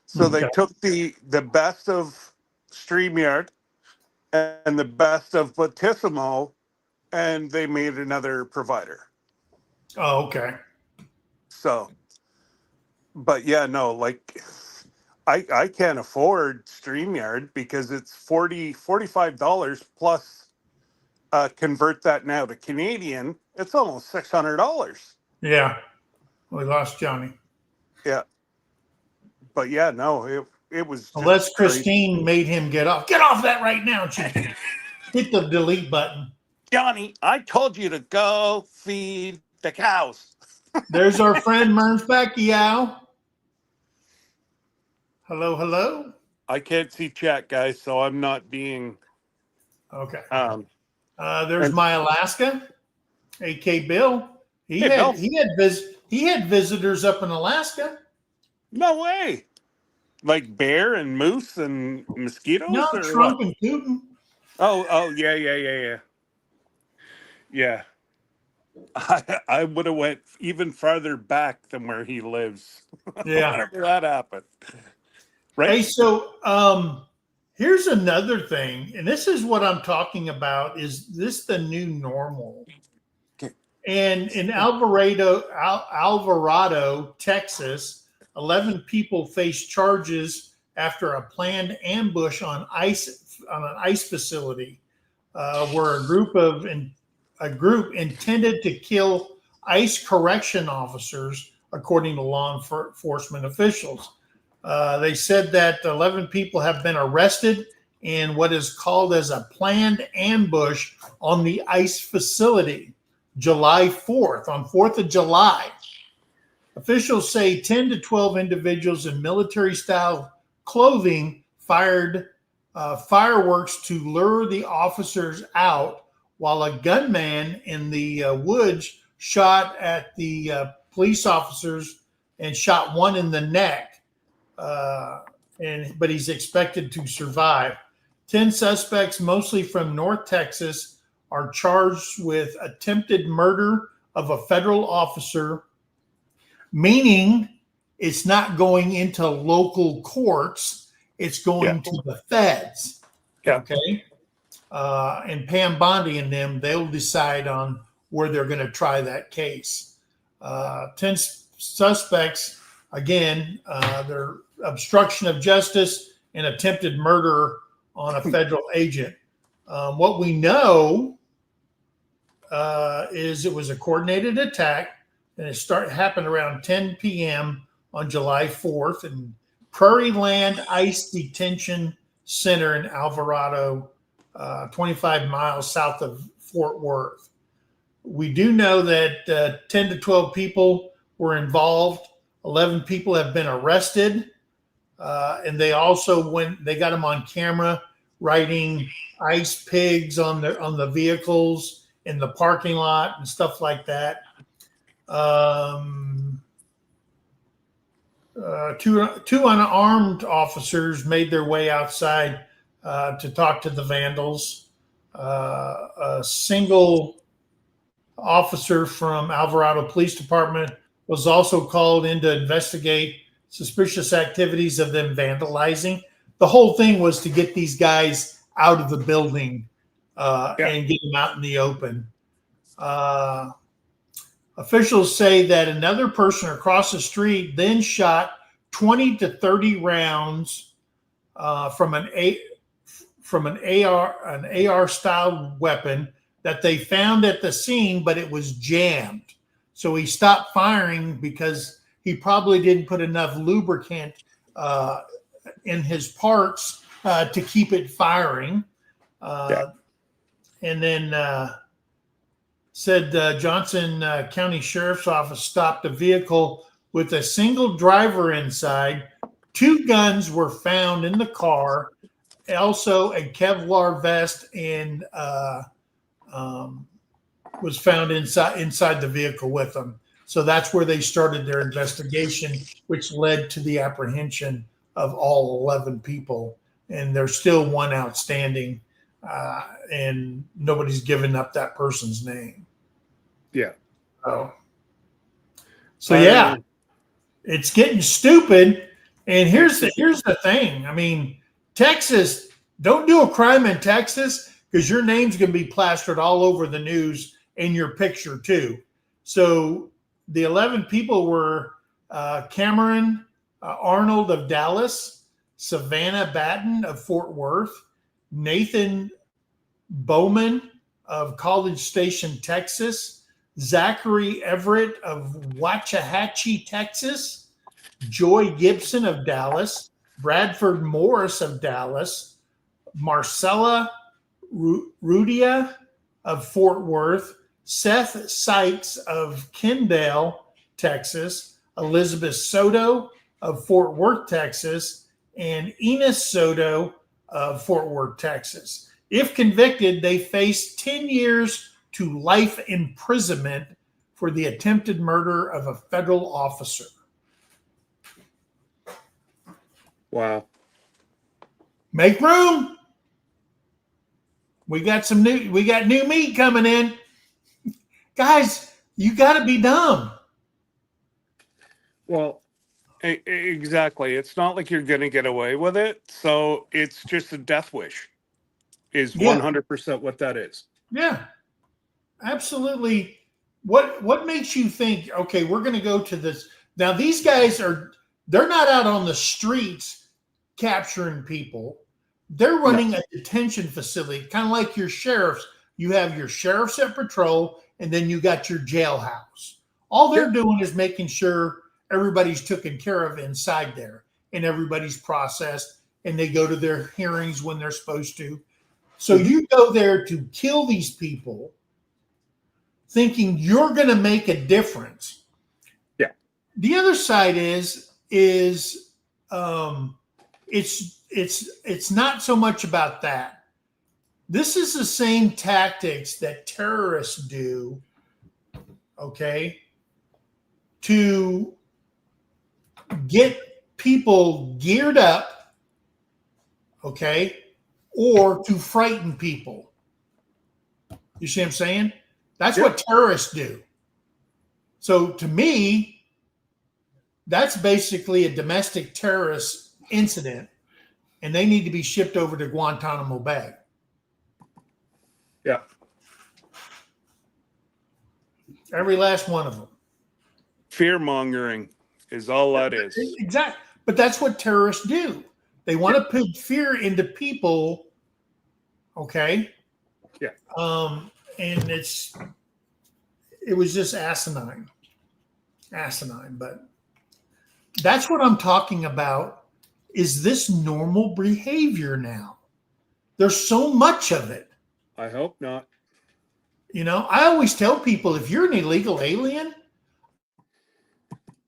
So they Okay. took the best of StreamYard and the best of Bautissimo, and they made another provider. Oh, okay. So, but yeah, no, like I can't afford StreamYard because it's $45 plus convert that now to Canadian, it's almost $600. Yeah. We lost Johnny. Yeah. But yeah, no, it was just Unless crazy. Christine made him get off. Get off that right now. She hit the delete button. Johnny, I told you to go feed the cows. There's our friend Merns Pacquiao. Hello, hello. I can't see chat, guys, so I'm not being Okay. and- There's my Alaska, AK Bill. He Hey, had Bill. he had visitors up in Alaska. No way. Like bear and moose and mosquitoes No, or Trump what? and Putin. Oh, yeah. Yeah. I would have went even farther back than where he lives. Yeah. Whenever that happened. Right? Hey, so here's another thing, and this is what I'm talking about. Is this the new normal? Okay. And in Alvarado, Texas, 11 people face charges after a planned ambush on an ice facility, where a group intended to kill ice correction officers, according to law enforcement officials. They said that 11 people have been arrested in what is called as a planned ambush on the ice facility, July 4th, on 4th of July. Officials say 10 to 12 individuals in military-style clothing fired fireworks to lure the officers out, while a gunman in the woods shot at the police officers and shot one in the neck. but he's expected to survive. 10 suspects, mostly from North Texas, are charged with attempted murder of a federal officer, meaning it's not going into local courts, it's going to the feds. Yeah. Okay. And Pam Bondi and them, they'll decide on where they're going to try that case. 10 suspects, again, they're obstruction of justice and attempted murder on a federal agent. What we know is it was a coordinated attack, and it happened around 10 p.m. on July 4th in Prairie Land Ice Detention Center in Alvarado, 25 miles south of Fort Worth. We do know that 10 to 12 people were involved. 11 people have been arrested. And they also they got them on camera riding ice pigs on the vehicles in the parking lot and stuff like that. Two unarmed officers made their way outside to talk to the vandals. A single officer from Alvarado Police Department was also called in to investigate suspicious activities of them vandalizing. The whole thing was to get these guys out of the building and get them out in the open. Officials say that another person across the street then shot 20 to 30 rounds from an AR style weapon that they found at the scene, but it was jammed. So he stopped firing because he probably didn't put enough lubricant in his parts to keep it firing. And then said Johnson County Sheriff's Office stopped a vehicle with a single driver inside. 2 guns were found in the car. Also, a Kevlar vest and was found inside the vehicle with them. So that's where they started their investigation, which led to the apprehension of all 11 people. And there's still one outstanding, and nobody's given up that person's name. Yeah. So yeah, it's getting stupid. And here's the thing. I mean, Texas, don't do a crime in Texas because your name's going to be plastered all over the news and your picture too. So the 11 people were Cameron Arnold of Dallas, Savannah Batten of Fort Worth, Nathan Bowman of College Station, Texas, Zachary Everett of Waxahachie, Texas, Joy Gibson of Dallas, Bradford Morris of Dallas, Marcella Rudia of Fort Worth, Seth Sykes of Kendall, Texas, Elizabeth Soto of Fort Worth, Texas, and Enos Soto of Fort Worth, Texas. If convicted, they face 10 years to life imprisonment for the attempted murder of a federal officer. Wow. Make room. We got new meat coming in. Guys, you got to be dumb. Well, exactly. It's not like you're going to get away with it. So it's just a death wish is 100% what that is. Yeah, absolutely. What makes you think, okay, we're going to go to this. Now, these guys they're not out on the streets capturing people. They're running a detention facility, kind of like your sheriffs. You have your sheriffs at patrol, and then you got your jailhouse. All they're doing is making sure everybody's taken care of inside there, and everybody's processed, and they go to their hearings when they're supposed to. So you go there to kill these people, thinking you're going to make a difference. Yeah. The other side is it's not so much about that. This is the same tactics that terrorists do, okay, to get people geared up okay, or to frighten people. You see what I'm saying? That's what terrorists do. So to me, that's basically a domestic terrorist incident, and they need to be shipped over to Guantanamo Bay. Yeah. Every last one of them. Fear mongering is all that is. Exactly. But that's what terrorists do. They want to put fear into people. Okay. Yeah. And it was just asinine. But that's what I'm talking about. Is this normal behavior now? There's so much of it. I hope not. You know, I always tell people, if you're an illegal alien,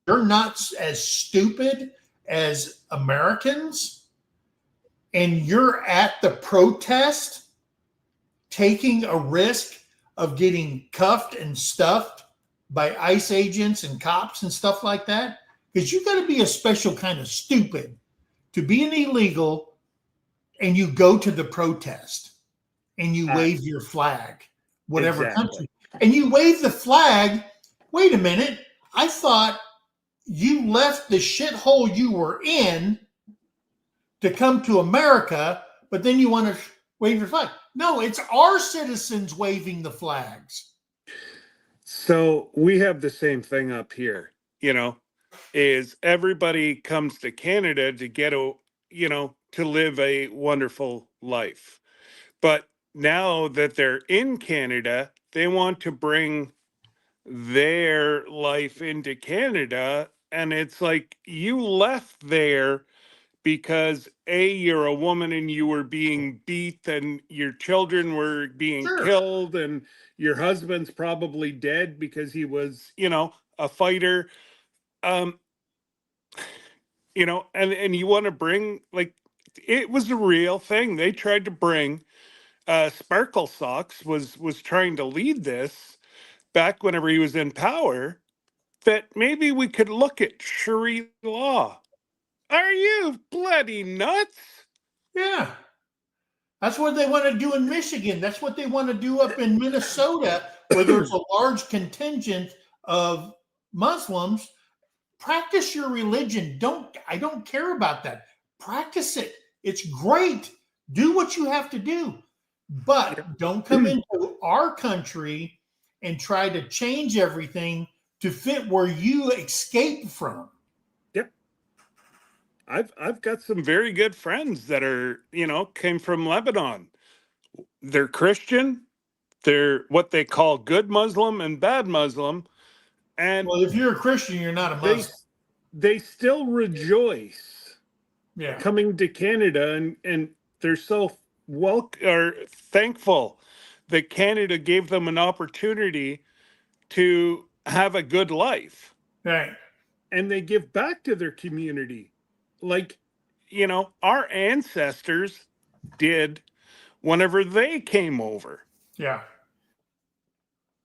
you're not as stupid as Americans, and you're at the protest taking a risk of getting cuffed and stuffed by ICE agents and cops and stuff like that, because you got to be a special kind of stupid to be an illegal and you go to the protest and you wave your flag, whatever country, and you wave the flag. Wait a minute. I thought you left the shithole you were in to come to America, but then you want to wave your flag. No, it's our citizens waving the flags. So we have the same thing up here, is everybody comes to Canada to get to live a wonderful life. But now that they're in Canada, they want to bring their life into Canada. And it's like, you left there because you're a woman and you were being beat and your children were being killed and your husband's probably dead because he was, a fighter. And you want to bring, like, it was a real thing. They tried to bring Sparkle Socks was trying to lead this back whenever he was in power, that maybe we could look at Sharia law. Are you bloody nuts? Yeah. That's what they want to do in Michigan. That's what they want to do up in Minnesota, where there's a large contingent of Muslims. Practice your religion. I don't care about that. Practice it. It's great. Do what you have to do. But don't come into our country and try to change everything to fit where you escaped from. Yep. I've got some very good friends that are, came from Lebanon. They're Christian. They're what they call good Muslim and bad Muslim. And well, if you're a Christian, you're not a Muslim. They still rejoice yeah. coming to Canada, and they're so thankful that Canada gave them an opportunity to have a good life. Right. And they give back to their community. Like, our ancestors did whenever they came over. Yeah.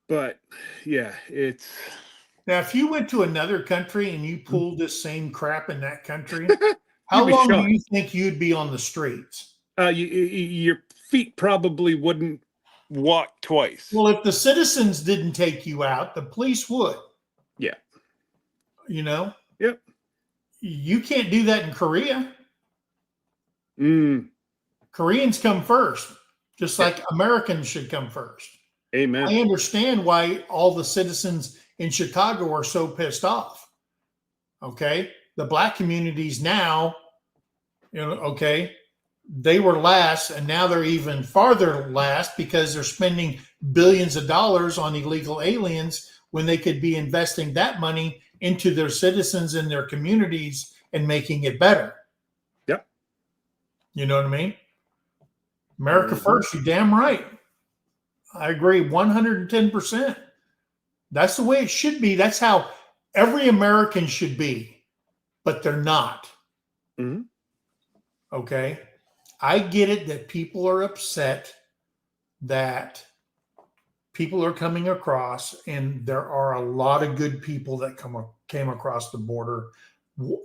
But yeah, it's... Now, if you went to another country and you pulled this same crap in that country, how long do you think you'd be on the streets? Your feet probably wouldn't walk twice. Well, if the citizens didn't take you out, the police would. Yeah. Yep. You can't do that in Korea. Koreans come first, just like Americans should come first. Amen. I understand why all the citizens in Chicago are so pissed off. Okay. The black communities now, they were last and now they're even farther last because they're spending billions of dollars on illegal aliens when they could be investing that money into their citizens and their communities and making it better. Yep. You know what I mean? America first, you're damn right. I agree 110%. That's the way it should be. That's how every American should be, but they're not. Mm-hmm. Okay. I get it that people are upset that people are coming across, and there are a lot of good people that came across the border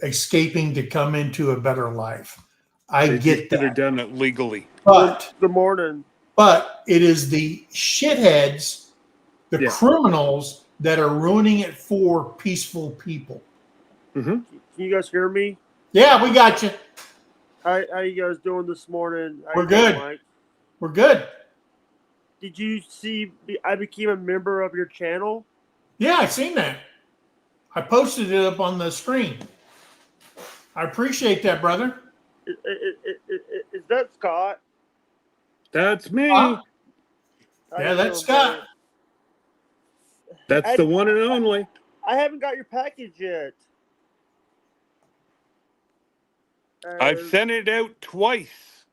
escaping to come into a better life. I They get should have that. done it legally. But Good morning. it is the shitheads, the Yeah. criminals that are ruining it for peaceful people. Mm-hmm. Can you guys hear me? Yeah, we got you. How you guys doing this morning? How We're you doing, good. Mike? We're good. Did you see I became a member of your channel? Yeah, I seen that. I posted it up on the screen. I appreciate that, brother. Is that Scott? That's me. Huh? How Yeah, you that's doing, Scott. buddy? That's the one and only. I haven't got your package yet. I've sent it out twice.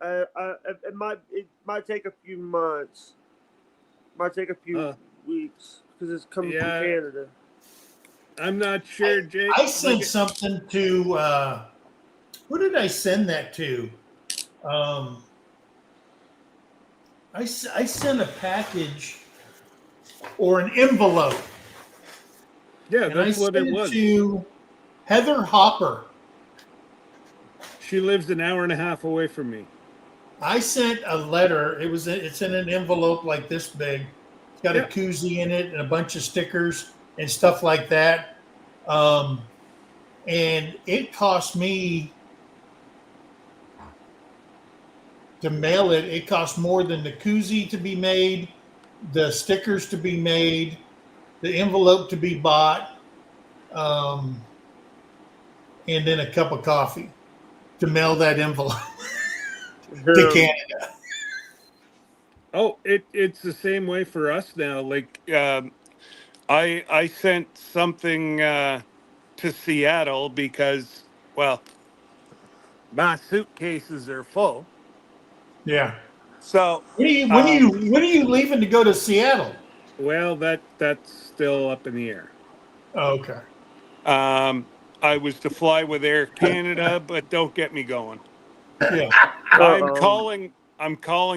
It might take a few months. Might take a few weeks because it's coming from Canada. I'm not sure, Jake. I sent something to who did I send that to? I sent a package or an envelope. Yeah, And that's I what sent it was. to Heather Hopper. She lives an hour and a half away from me. I sent a letter. It's in an envelope like this big. It's got a koozie in it and a bunch of stickers and stuff like that. And it cost me to mail it. It cost more than the koozie to be made, the stickers to be made, the envelope to be bought, and then a cup of coffee to mail that envelope to Canada. Oh, it's the same way for us now. Like I sent something to Seattle because, well, my suitcases are full. Yeah. So When are you leaving to go to Seattle? well, that's still up in the air. Oh, okay. I was to fly with Air Canada, but don't get me going. Yeah. I'm calling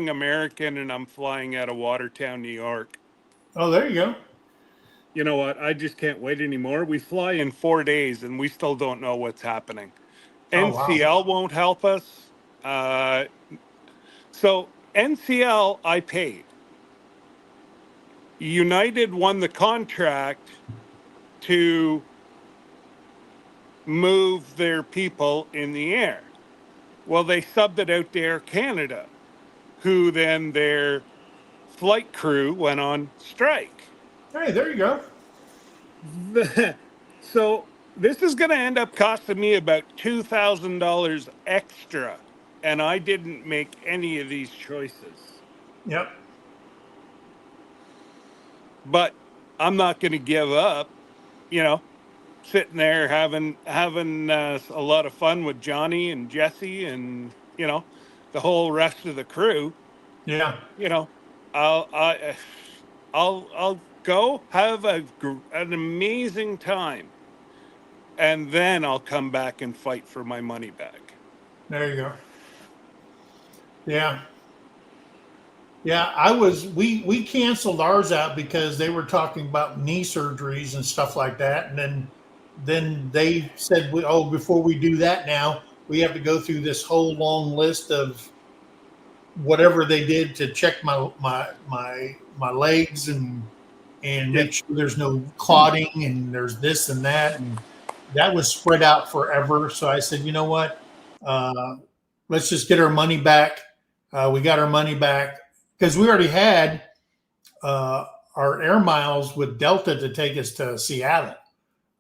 American, and I'm flying out of Watertown, New York. Oh, there you go. You know what? I just can't wait anymore. We fly in 4 days, and we still don't know what's happening. Oh, wow. NCL won't help us. So NCL, I paid. United won the contract to move their people in the air. Well, they subbed it out to Air Canada, who then their flight crew went on strike. Hey, there you go. So this is going to end up costing me about $2,000 extra, and I didn't make any of these choices. Yep. But I'm not going to give up. You know, sitting there having a lot of fun with Johnny and Jesse and the whole rest of the crew. Yeah. I'll go have an amazing time, and then I'll come back and fight for my money back. There you go. Yeah. Yeah, we canceled ours out because they were talking about knee surgeries and stuff like that. And then they said, before we do that now, we have to go through this whole long list of whatever they did to check my legs and make sure there's no clotting and there's this and that. And that was spread out forever. So I said, you know what? Let's just get our money back. We got our money back because we already had our air miles with Delta to take us to Seattle.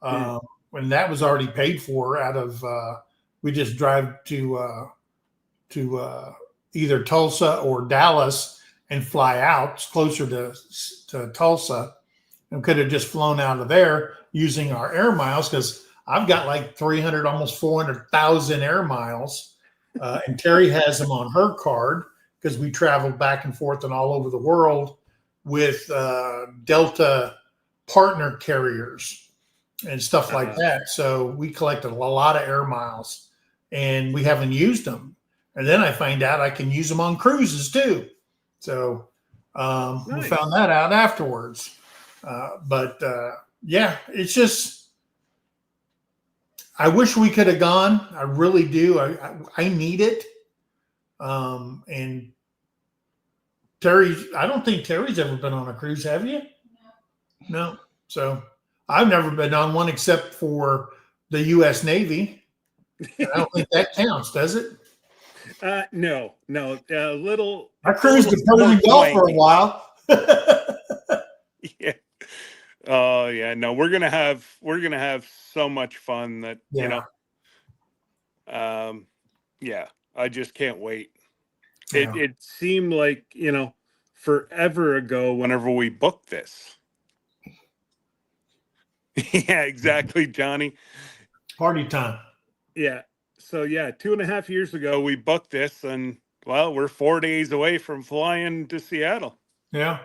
And that was already paid for out of, we just drive to either Tulsa or Dallas and fly out. It's closer to Tulsa, and could have just flown out of there using our air miles because I've got like 300, almost 400,000 air miles. And Terrie has them on her card because we travel back and forth and all over the world with Delta partner carriers and stuff like that. So we collected a lot of air miles and we haven't used them. And then I find out I can use them on cruises too. So we found that out afterwards. But yeah, it's just, I wish we could have gone. I really do. I need it. And Terry, I don't think Terry's ever been on a cruise. Have you? No. So I've never been on one except for the U.S. Navy. I don't think that counts, does it? No. A little. I cruised the Persian Gulf for a while. Yeah. Oh yeah. No, we're gonna have so much fun that Yeah. Yeah. I just can't wait. Yeah. It seemed like forever ago whenever we booked this. Yeah, exactly, Johnny. Party time. Yeah. So yeah, 2.5 years ago we booked this, and well, we're 4 days away from flying to Seattle. Yeah.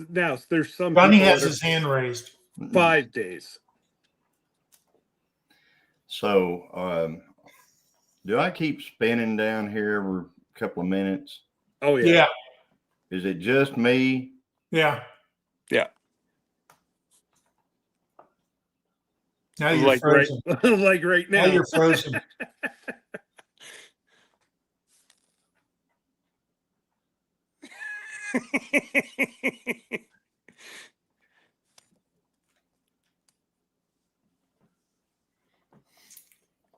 Now there's some Johnny people has that are his hand raised. 5 days. So, do I keep spinning down here every couple of minutes? Oh Yeah. yeah. Is it just me? Yeah. Yeah. Now you're frozen. Like right now. Now you're frozen.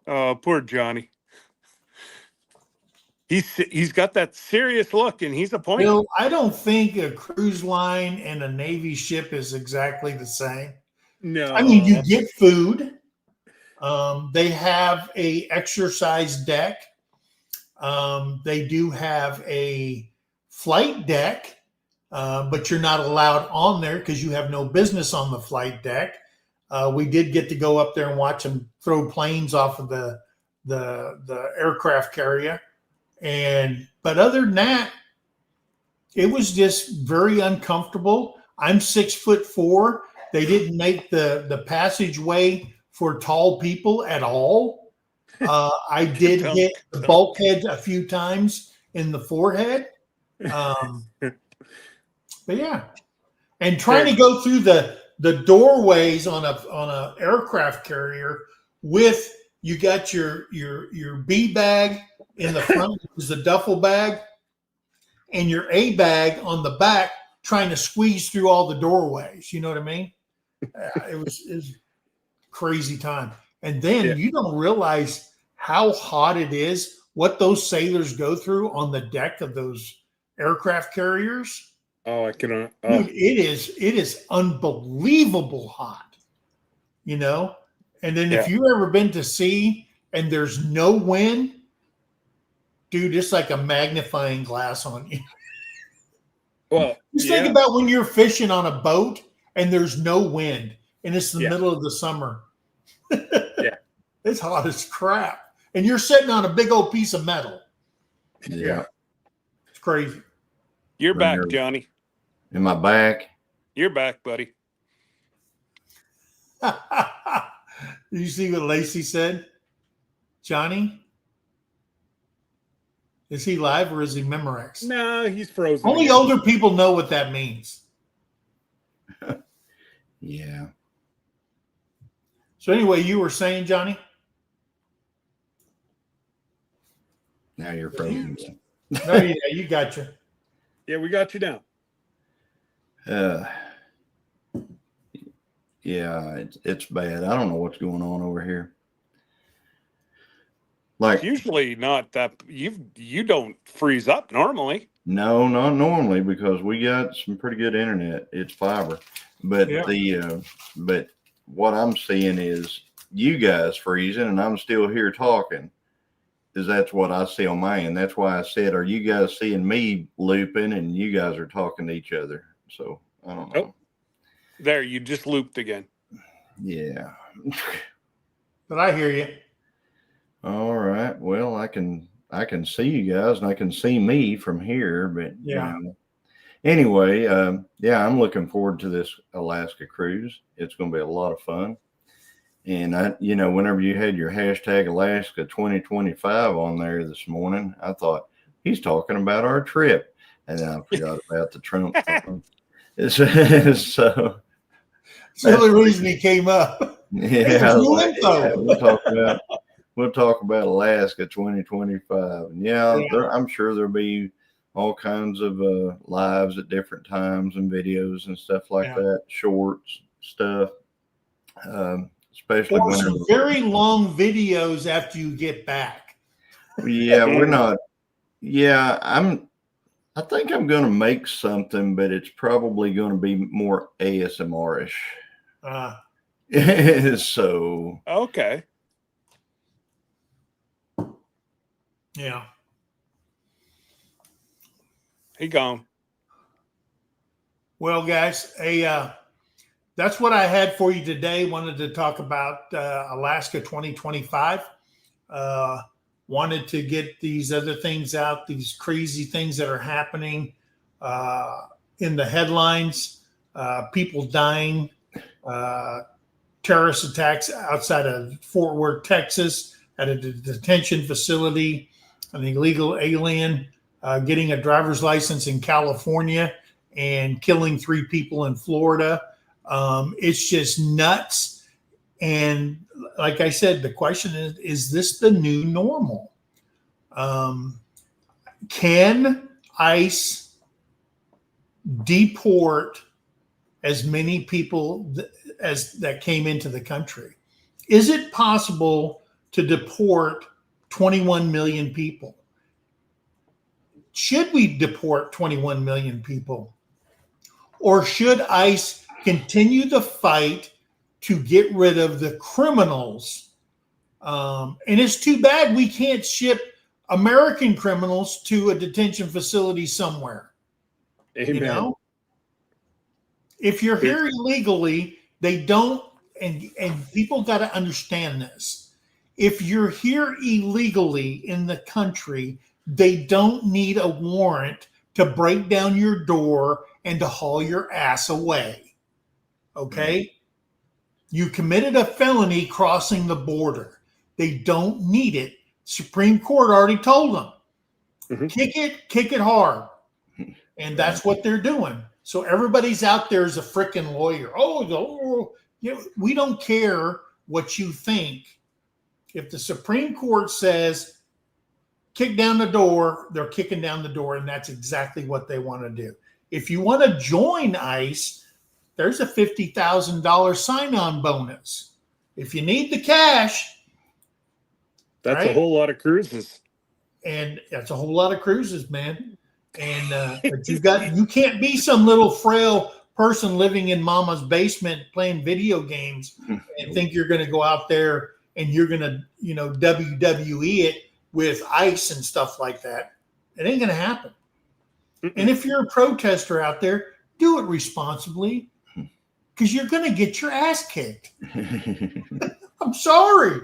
Oh, poor Johnny. He's got that serious look, and he's a point. Bill, I don't think a cruise line and a Navy ship is exactly the same. No. I mean, you get food. They have a exercise deck. They do have a flight deck, but you're not allowed on there because you have no business on the flight deck. We did get to go up there and watch them throw planes off of the aircraft carrier. But other than that, it was just very uncomfortable. I'm 6'4". They didn't make the passageway for tall people at all. I did hit the bulkhead a few times in the forehead. But yeah, and trying to go through the doorways on a aircraft carrier with you got your B bag in the front is the duffel bag, and your A bag on the back, trying to squeeze through all the doorways. You know what I mean? It was crazy time. And then you don't realize how hot it is, what those sailors go through on the deck of those aircraft carriers. Oh, I cannot. Dude, it is unbelievable hot, And then if you've ever been to sea and there's no wind, dude, it's like a magnifying glass on you. Well, just think about when you're fishing on a boat and there's no wind and it's the middle of the summer. Yeah. It's hot as crap. And you're sitting on a big old piece of metal. Yeah. It's crazy. You're back, Johnny. Am I back? You're back, buddy. Did you see what Lacey said? Johnny? Is he live or is he Memorex? No, he's frozen. Only older people know what that means. Yeah. So anyway, you were saying, Johnny? Now you're frozen. No, yeah, you got you. Yeah, we got you now. Yeah, it's bad. I don't know what's going on over here. Like, it's usually not that you don't freeze up normally. No, not normally, because we got some pretty good internet. It's fiber, but but what I'm seeing is you guys freezing, and I'm still here talking. That's what I see on my end. That's why I said, are you guys seeing me looping and you guys are talking to each other? So I don't know. Oh, there, you just looped again. Yeah. But I hear you. All right. Well, I can see you guys and I can see me from here, but anyway, I'm looking forward to this Alaska cruise. It's going to be a lot of fun. And whenever you had your hashtag Alaska 2025 on there this morning, I thought he's talking about our trip, and then I forgot about the Trump thing. So it's the only reason he came up. Hey, Yeah, there's new yeah, info. we'll talk about Alaska 2025. And yeah, I'm sure there'll be all kinds of lives at different times and videos and stuff like that, shorts stuff, especially Or some very long videos after you get back. Yeah, we're not. Yeah, I think I'm going to make something, but it's probably going to be more ASMR-ish. So Okay. Yeah. He gone. Well, guys, that's what I had for you today. Wanted to talk about Alaska 2025. Wanted to get these other things out, these crazy things that are happening in the headlines, people dying, terrorist attacks outside of Fort Worth, Texas, at a detention facility, an illegal alien getting a driver's license in California and killing 3 people in Florida. It's just nuts. And like I said, the question is this the new normal? Can ICE deport as many people as that came into the country? Is it possible to deport 21 million people? Should we deport 21 million people? Or should ICE continue the fight to get rid of the criminals? And it's too bad we can't ship American criminals to a detention facility somewhere. Amen. You know? If you're here illegally, they don't, and people got to understand this. If you're here illegally in the country, they don't need a warrant to break down your door and to haul your ass away. Okay? You committed a felony crossing the border. They don't need it. Supreme Court already told them. Mhm. Kick it hard. And that's what they're doing. So everybody's out there as a freaking lawyer. We don't care what you think. If the Supreme Court says kick down the door, they're kicking down the door, and that's exactly what they want to do. If you want to join ICE, there's a $50,000 sign-on bonus. If you need the cash, That's a whole lot of cruises. And that's a whole lot of cruises, man. And but you can't be some little frail person living in mama's basement playing video games and think you're going to go out there and you're going to, WWE it with ICE and stuff like that. It ain't going to happen. And if you're a protester out there, do it responsibly because you're going to get your ass kicked. I'm sorry.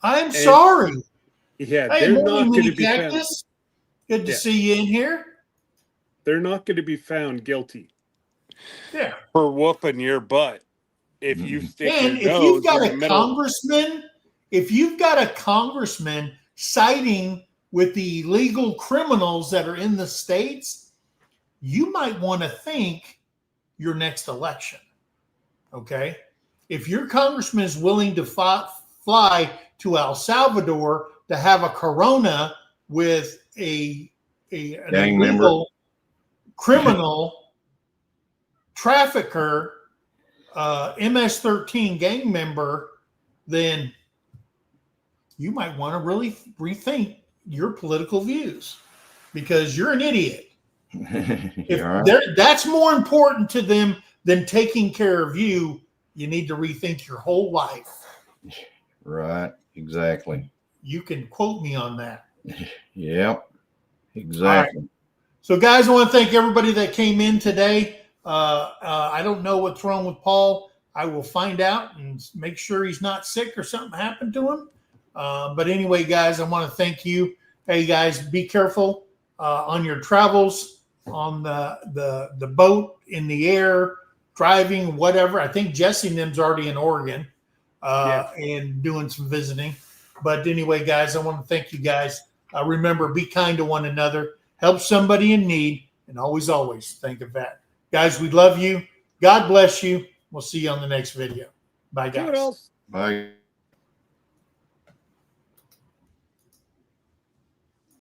I'm sorry. Yeah, Hey, they're not going to be found. found. Good to see you in here. They're not going to be found guilty. Yeah. For whooping your butt. If you stick And your if nose you've got in the a middle. congressman siding with the illegal criminals that are in the states, you might want to think your next election. Okay? If your congressman is willing to fly to El Salvador to have a corona with an illegal criminal trafficker, MS-13 gang member, then you might want to really rethink your political views because you're an idiot. If that's more important to them than taking care of you, you need to rethink your whole life. Right, exactly. You can quote me on that. Yep, exactly. Right. So, guys, I want to thank everybody that came in today. I don't know what's wrong with Paul. I will find out and make sure he's not sick or something happened to him. But anyway, guys, I want to thank you. Hey, guys, be careful on your travels, on the boat, in the air, driving, whatever. I think Jesse and them's already in Oregon and doing some visiting. But anyway, guys, I want to thank you guys. Remember, be kind to one another. Help somebody in need. And always, always think of that. Guys, we love you. God bless you. We'll see you on the next video. Bye, guys. Toodles. Bye.